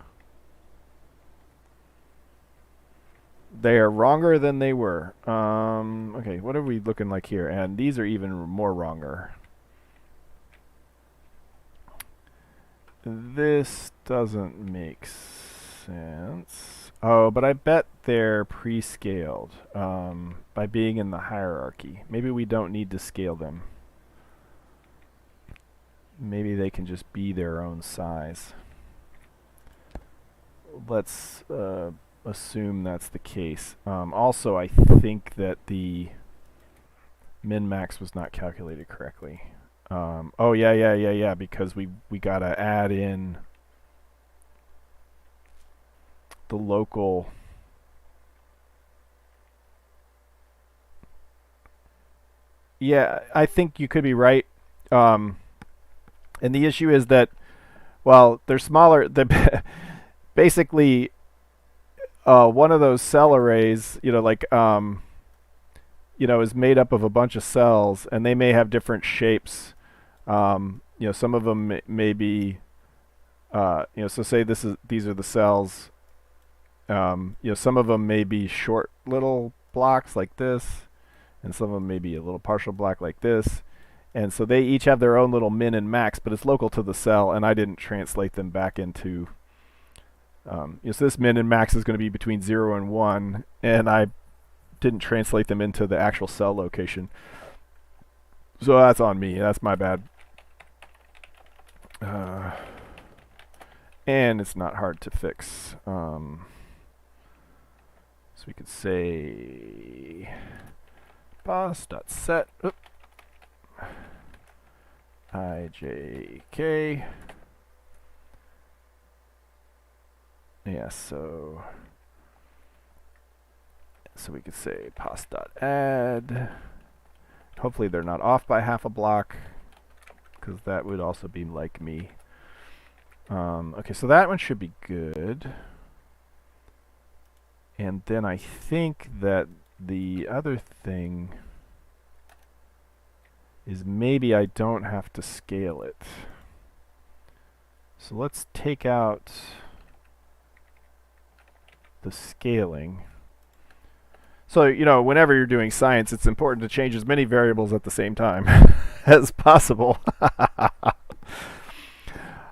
[SPEAKER 1] They are wronger than they were. Okay, what are we looking like here? And these are even more wronger. This doesn't make sense. Oh, but I bet they're pre-scaled by being in the hierarchy. Maybe we don't need to scale them. Maybe they can just be their own size. Let's... assume that's the case. Also, I think that the min-max was not calculated correctly. Oh, yeah, because we gotta add in the local... Yeah, I think you could be right. And the issue is that, well, they're smaller. Basically... one of those cell arrays, like, is made up of a bunch of cells, and they may have different shapes. Some of them may be, so say these are the cells. Some of them may be short little blocks like this, and some of them may be a little partial block like this. And so they each have their own little min and max, but it's local to the cell, and I didn't translate them back into... so this min and max is going to be between 0 and 1, and I didn't translate them into the actual cell location. So that's on me. That's my bad. And it's not hard to fix. So we could say boss.set. IJK. Yeah, so we could say pos.add. Hopefully they're not off by half a block, because that would also be like me. Okay, so that one should be good. And then I think that the other thing is maybe I don't have to scale it. So let's take out the scaling. So, you know, whenever you're doing science, it's important to change as many variables at the same time as possible.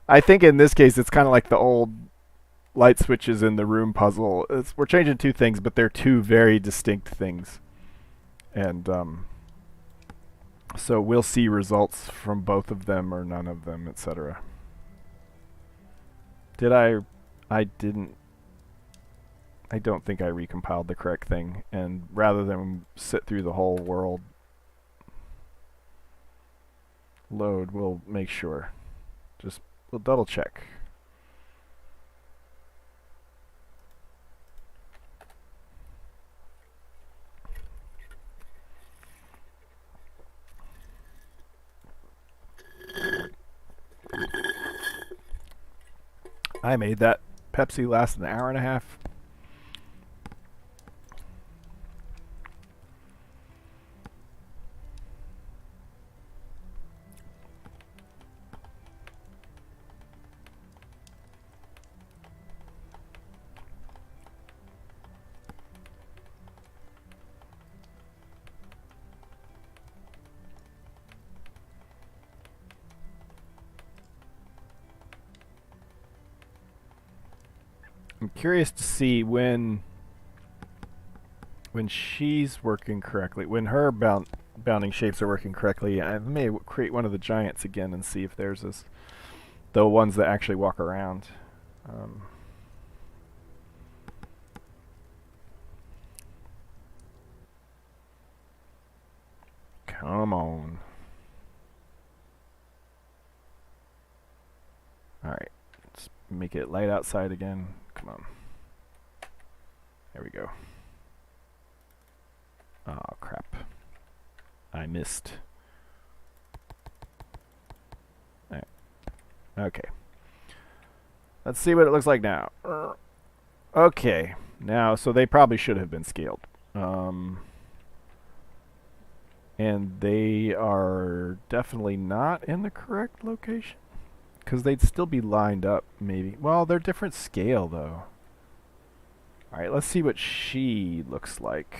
[SPEAKER 1] I think in this case, it's kind of like the old light switches in the room puzzle. We're changing two things, but they're two very distinct things. And so we'll see results from both of them or none of them, etc. I don't think I recompiled the correct thing, and rather than sit through the whole world load, we'll make sure. We'll double check. I made that Pepsi last an hour and a half. I'm curious to see when she's working correctly, when her bounding shapes are working correctly. I may create one of the giants again and see if there's the ones that actually walk around. Come on. Alright, let's make it light outside again. Come on. There we go. Oh, crap. I missed. Alright. Okay. Let's see what it looks like now. Okay. Now, so they probably should have been scaled. And they are definitely not in the correct location, because they'd still be lined up, maybe. Well, they're different scale, though. Alright, let's see what she looks like.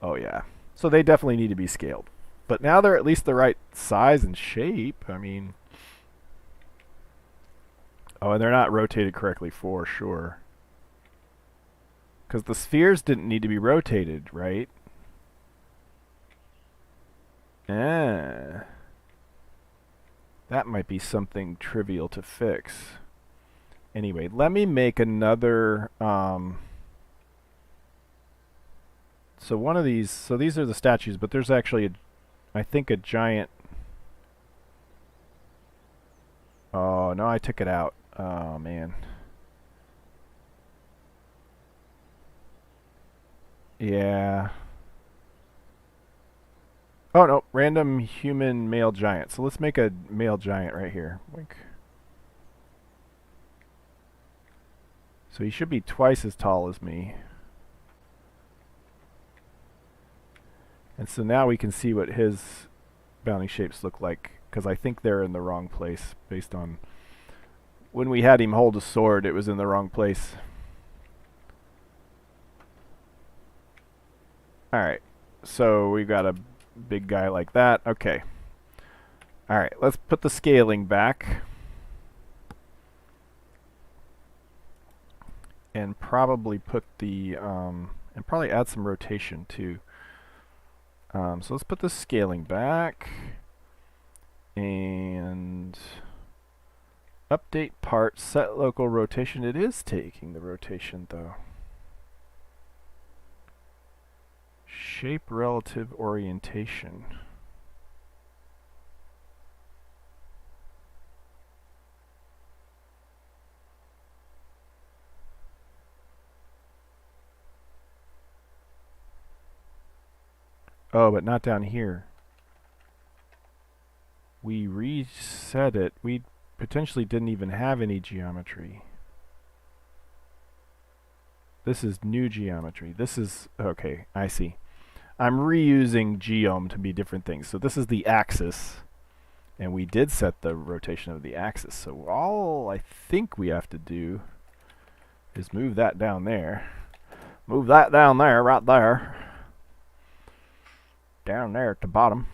[SPEAKER 1] Oh, yeah. So they definitely need to be scaled. But now they're at least the right size and shape. I mean... Oh, and they're not rotated correctly for sure. Because the spheres didn't need to be rotated, right? That might be something trivial to fix. Anyway, let me make another... So one of these... So these are the statues, but there's actually, I think, a giant... Oh, no, I took it out. Oh, man. Yeah... Oh, no. Random human male giant. So let's make a male giant right here. Wink. So he should be twice as tall as me. And so now we can see what his bounding shapes look like, because I think they're in the wrong place based on... When we had him hold a sword, it was in the wrong place. Alright. So we've got a big guy like that. Okay. Alright, let's put the scaling back. And probably put the... and probably add some rotation too. So let's put the scaling back. And... Update part, set local rotation. It is taking the rotation though. Shape relative orientation. Oh, but not down here. We reset it. We potentially didn't even have any geometry. This is new geometry. This is, okay, I see. I'm reusing geom to be different things. So this is the axis, and we did set the rotation of the axis. So all I think we have to do is move that down there. Move that down there, right there. Down there at the bottom.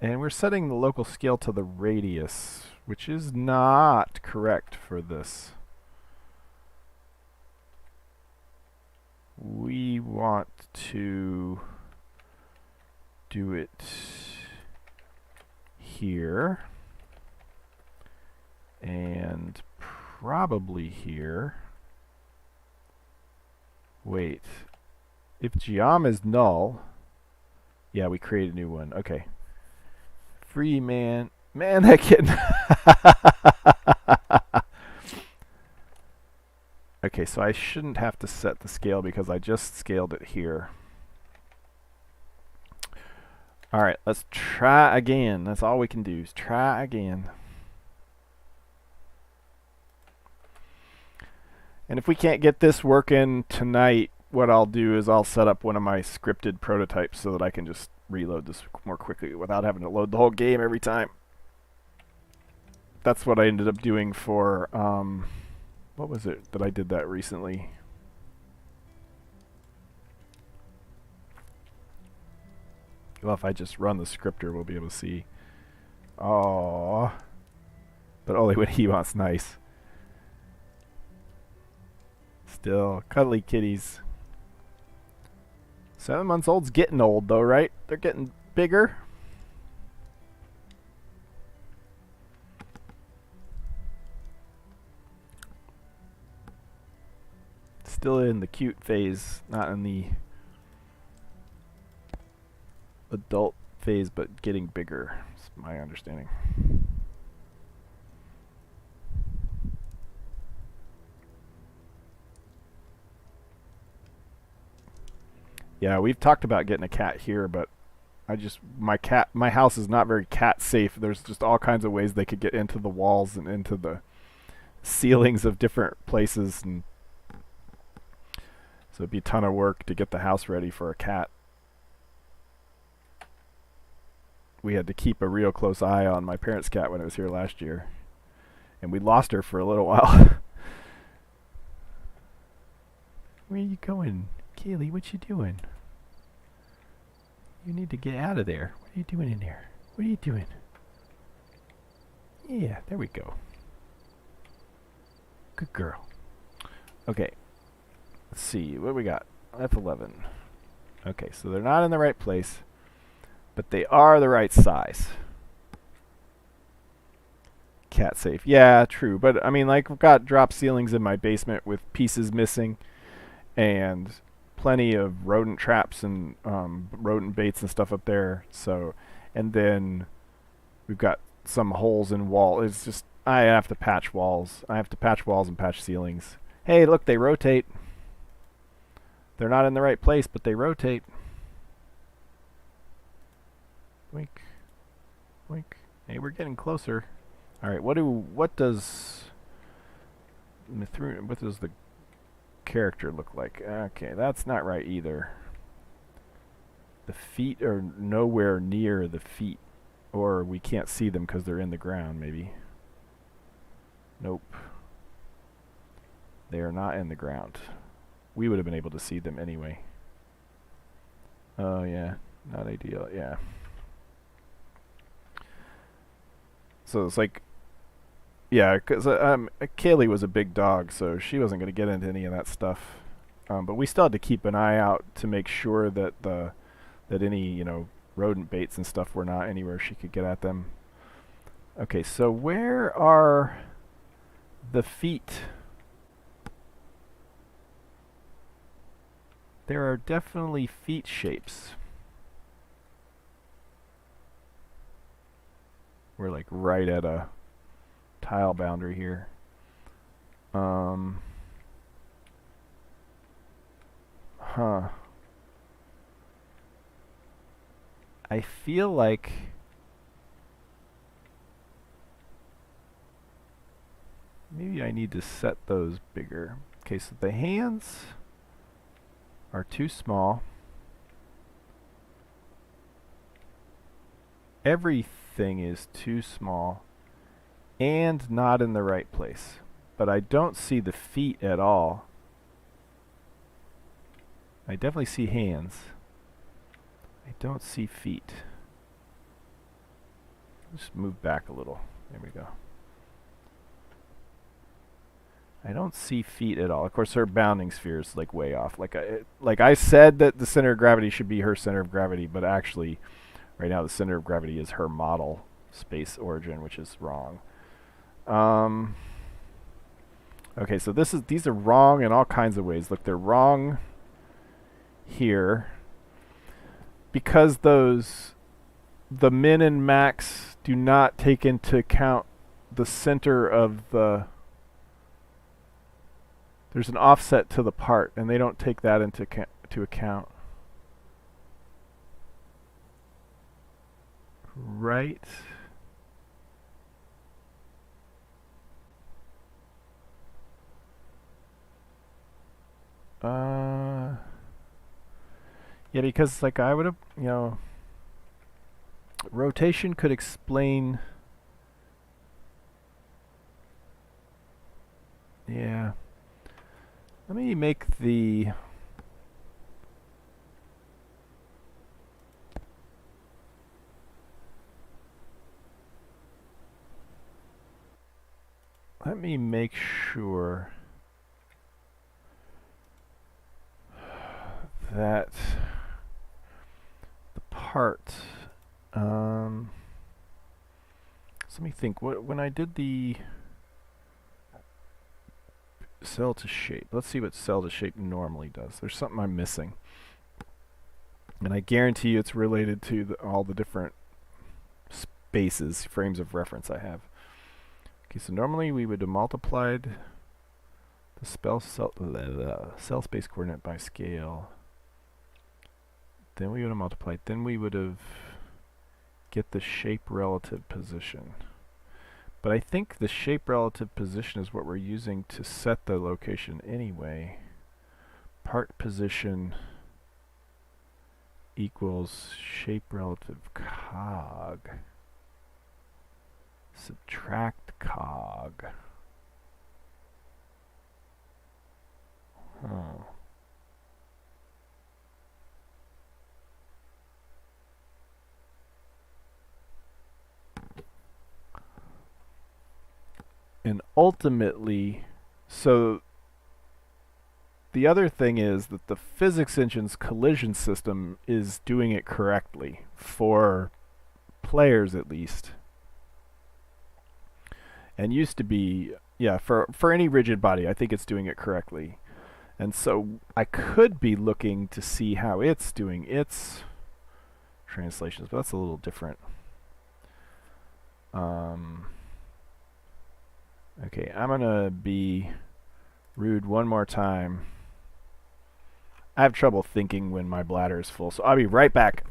[SPEAKER 1] And we're setting the local scale to the radius, which is not correct for this. We want to do it here and probably here. Wait, if geom is null, yeah, we create a new one. Okay. Free man, that kid. Okay, so I shouldn't have to set the scale because I just scaled it here. Alright, let's try again. That's all we can do is try again. And if we can't get this working tonight, what I'll do is I'll set up one of my scripted prototypes so that I can just reload this more quickly without having to load the whole game every time. That's what I ended up doing for, what was it that I did that recently? Well, if I just run the scripter, we'll be able to see. Oh, but only when he wants nice. Still, cuddly kitties. 7 months old's getting old though, right? They're getting bigger. Still in the cute phase, not in the adult phase, but getting bigger, is my understanding. Yeah, we've talked about getting a cat here, but my house is not very cat safe. There's just all kinds of ways they could get into the walls and into the ceilings of different places, and so it'd be a ton of work to get the house ready for a cat. We had to keep a real close eye on my parents' cat when it was here last year, and we lost her for a little while. Where are you going, Kaylee? What you doing? You need to get out of there. What are you doing in there? What are you doing? Yeah, there we go. Good girl. Okay. Let's see. What do we got? F11. Okay, so they're not in the right place, but they are the right size. Cat safe. Yeah, true. But, I mean, like, I've got drop ceilings in my basement with pieces missing, and plenty of rodent traps and rodent baits and stuff up there. So, and then we've got some holes in wall. It's just, I have to patch walls. I have to patch walls and patch ceilings. Hey, look, they rotate. They're not in the right place, but they rotate. Wink. Wink. Hey, we're getting closer. Alright, what does Mythruna, what does the character look like? Okay, that's not right either. The feet are nowhere near the feet. Or we can't see them because they're in the ground, maybe. Nope. They are not in the ground. We would have been able to see them anyway. Oh, yeah. Not ideal, yeah. So it's like, yeah, because Kaylee was a big dog, so she wasn't going to get into any of that stuff. But we still had to keep an eye out to make sure that that any, rodent baits and stuff were not anywhere she could get at them. Okay, so where are the feet? There are definitely feet shapes. We're like right at a tile boundary here. Huh. I feel like maybe I need to set those bigger. Okay, so the hands are too small. Everything is too small and not in the right place. But I don't see the feet at all. I definitely see hands. I don't see feet. Just move back a little. There we go. I don't see feet at all. Of course, her bounding sphere is like way off. Like I said that the center of gravity should be her center of gravity, but actually, right now the center of gravity is her model space origin, which is wrong. Okay, so these are wrong in all kinds of ways. Look, they're wrong here because the min and max do not take into account the center of the. There's an offset to the part, and they don't take that into account. Right? Yeah, because like I would have, rotation could explain. Yeah. Let me make the. Let me make sure that the part. So let me think. When I did the cell to shape, let's see what cell to shape normally does. There's something I'm missing, and I guarantee you it's related to all the different spaces, frames of reference I have. Okay, so normally we would have multiplied the cell space coordinate by scale. Then we would have multiplied. Then we would have get the shape relative position. But I think the shape relative position is what we're using to set the location anyway. Part position equals shape relative cog. Subtract cog. Huh. And ultimately, so the other thing is that the physics engine's collision system is doing it correctly, for players at least. And used to be, yeah, for any rigid body, I think it's doing it correctly. And so I could be looking to see how it's doing its translations, but that's a little different. Okay, I'm gonna be rude one more time. I have trouble thinking when my bladder is full, so I'll be right back.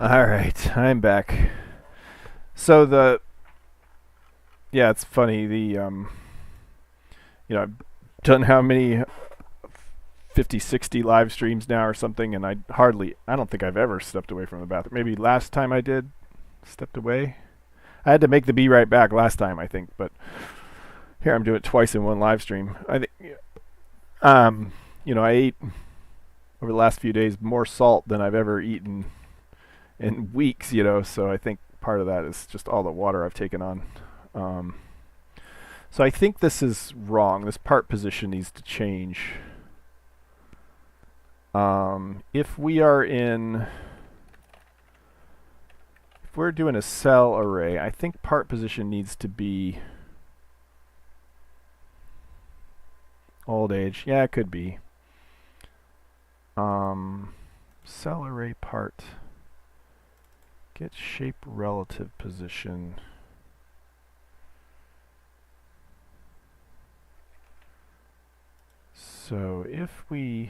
[SPEAKER 1] All right, I'm back. So yeah, it's funny. I've done how many 50, 60 live streams now or something, and I don't think I've ever stepped away from the bathroom. Maybe last time I did, stepped away. I had to make the be right back last time, I think, but here I'm doing it twice in one live stream. I think, I ate over the last few days more salt than I've ever eaten in weeks, so I think part of that is just all the water I've taken on. So I think this is wrong. This part position needs to change. If we're doing a cell array, I think part position needs to be old age. Yeah, it could be. Cell array part. Get shape relative position. So if we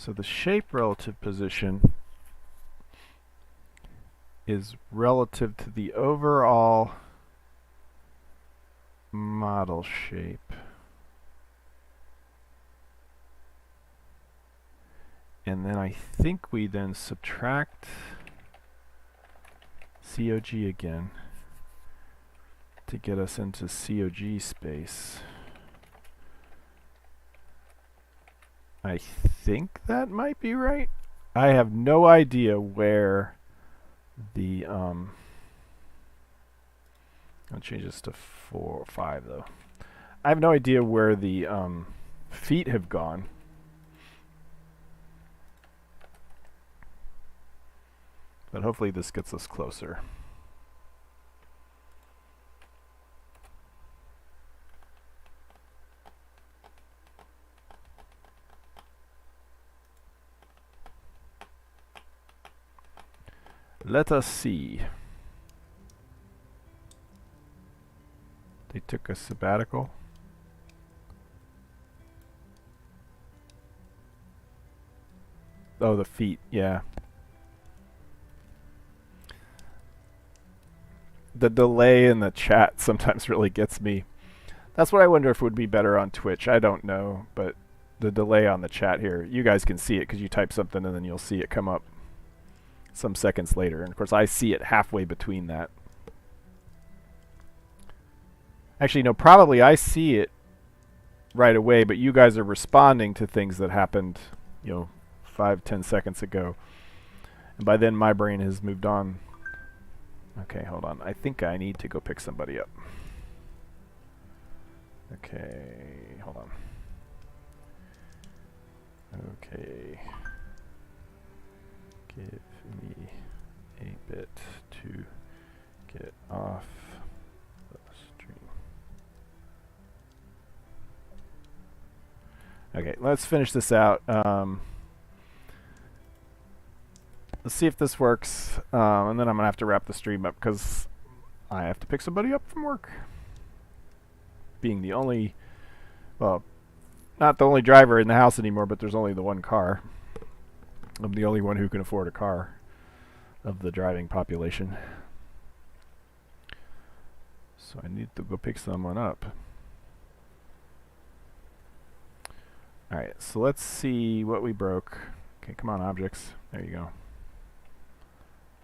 [SPEAKER 1] the shape relative position is relative to the overall model shape. And then I think we then subtract COG again to get us into COG space. I think that might be right. I have no idea where the I'll change this to 4 or 5 though. I have no idea where the feet have gone. But hopefully this gets us closer. Let us see. They took a sabbatical. Oh, the feet, yeah. The delay in the chat sometimes really gets me. That's what I wonder if would be better on Twitch. I don't know, but the delay on the chat here, you guys can see it because you type something and then you'll see it come up some seconds later. And of course I see it halfway between that. Actually, no, probably I see it right away, but you guys are responding to things that happened, 5-10 seconds ago. And by then my brain has moved on. Okay, hold on. I think I need to go pick somebody up. Okay, hold on. Okay. Give me a bit to get off the stream. Okay, let's finish this out. Let's see if this works, and then I'm gonna have to wrap the stream up because I have to pick somebody up from work. Being the only, well, not the only driver in the house anymore, but there's only the one car. I'm the only one who can afford a car of the driving population. So I need to go pick someone up. Alright, so let's see what we broke. Okay, come on, objects. There you go.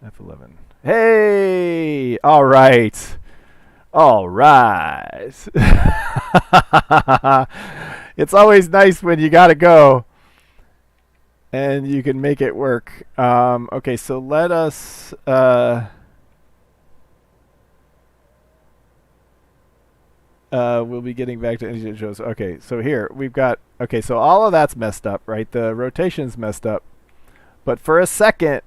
[SPEAKER 1] F11. Hey! Alright. Alright. It's always nice when you gotta go and you can make it work. Okay, so let us we'll be getting back to engine shows. Okay, so here we've got, okay, so all of that's messed up, right? The rotation's messed up, but for a second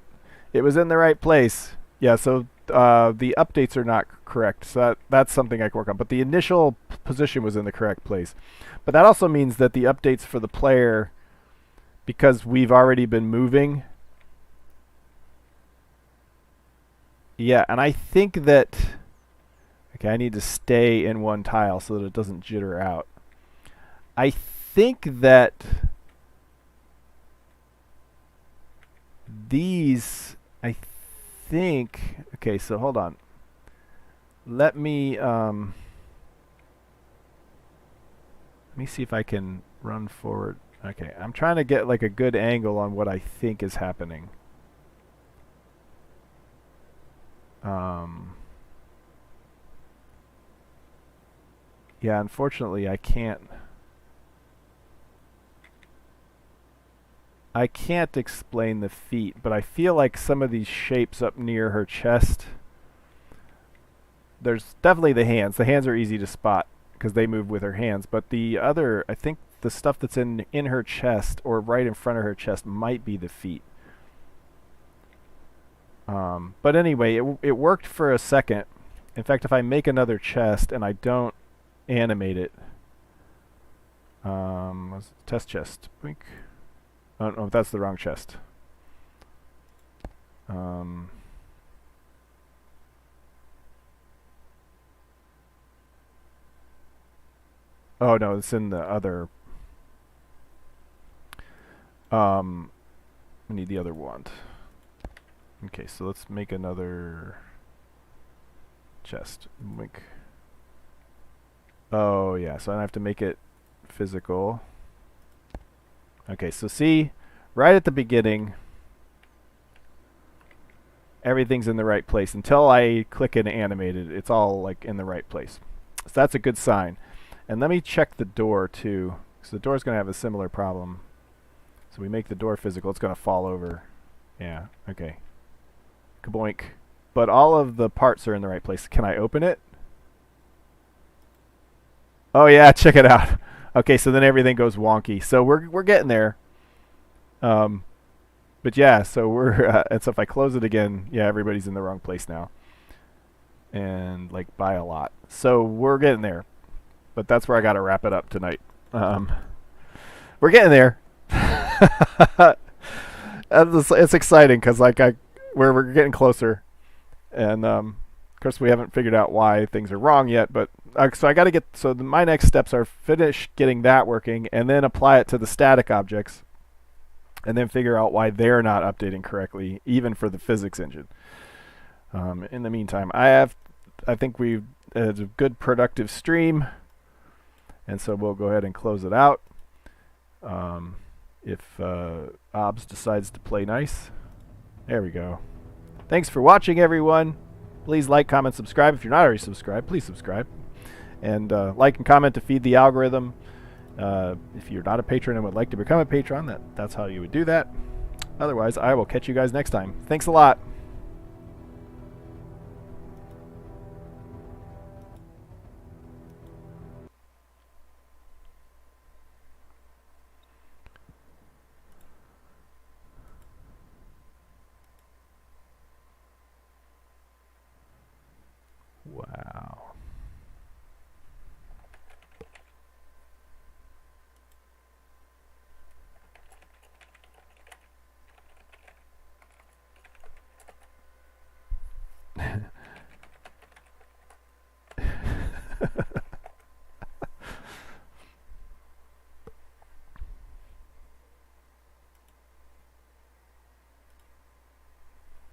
[SPEAKER 1] it was in the right place. Yeah, so the updates are not correct, so that's something I can work on, but the initial position was in the correct place. But that also means that the updates for the player, because we've already been moving, yeah, and I think that, okay, I need to stay in one tile so that it doesn't jitter out. I think that these, okay, so hold on. Let me see if I can run forward. Okay, I'm trying to get like a good angle on what I think is happening. Yeah, unfortunately I can't explain the feet, but I feel like some of these shapes up near her chest, there's definitely the hands. The hands are easy to spot because they move with her hands, but the other, I think the stuff that's in her chest or right in front of her chest might be the feet. But anyway, it worked for a second. In fact, if I make another chest and I don't animate it, test chest. Blink. Oh no, that's the wrong chest. Oh no, it's in the other. We need the other wand. Okay, so let's make another chest. Blink. Oh yeah, so I have to make it physical. Okay, so see, right at the beginning, everything's in the right place. Until I click and animate it, it's all like in the right place. So that's a good sign. And let me check the door too, because the door's going to have a similar problem. So we make the door physical, it's going to fall over. Yeah, okay. Kaboink. But all of the parts are in the right place. Can I open it? Oh yeah, check it out. Okay, so then everything goes wonky. So we're getting there. But yeah, so we're and so if I close it again, yeah, everybody's in the wrong place now. And like by a lot. So we're getting there. But that's where I got to wrap it up tonight. We're getting there. It's exciting because like we're getting closer, and of course we haven't figured out why things are wrong yet. But so I got to get my next steps are finish getting that working, and then apply it to the static objects, and then figure out why they're not updating correctly, even for the physics engine. In the meantime, I think we've had a good productive stream, and so we'll go ahead and close it out. If OBS decides to play nice. There we go. Thanks for watching, everyone. Please like, comment, subscribe. If you're not already subscribed, please subscribe. And like and comment to feed the algorithm. If you're not a patron and would like to become a patron, that's how you would do that. Otherwise, I will catch you guys next time. Thanks a lot.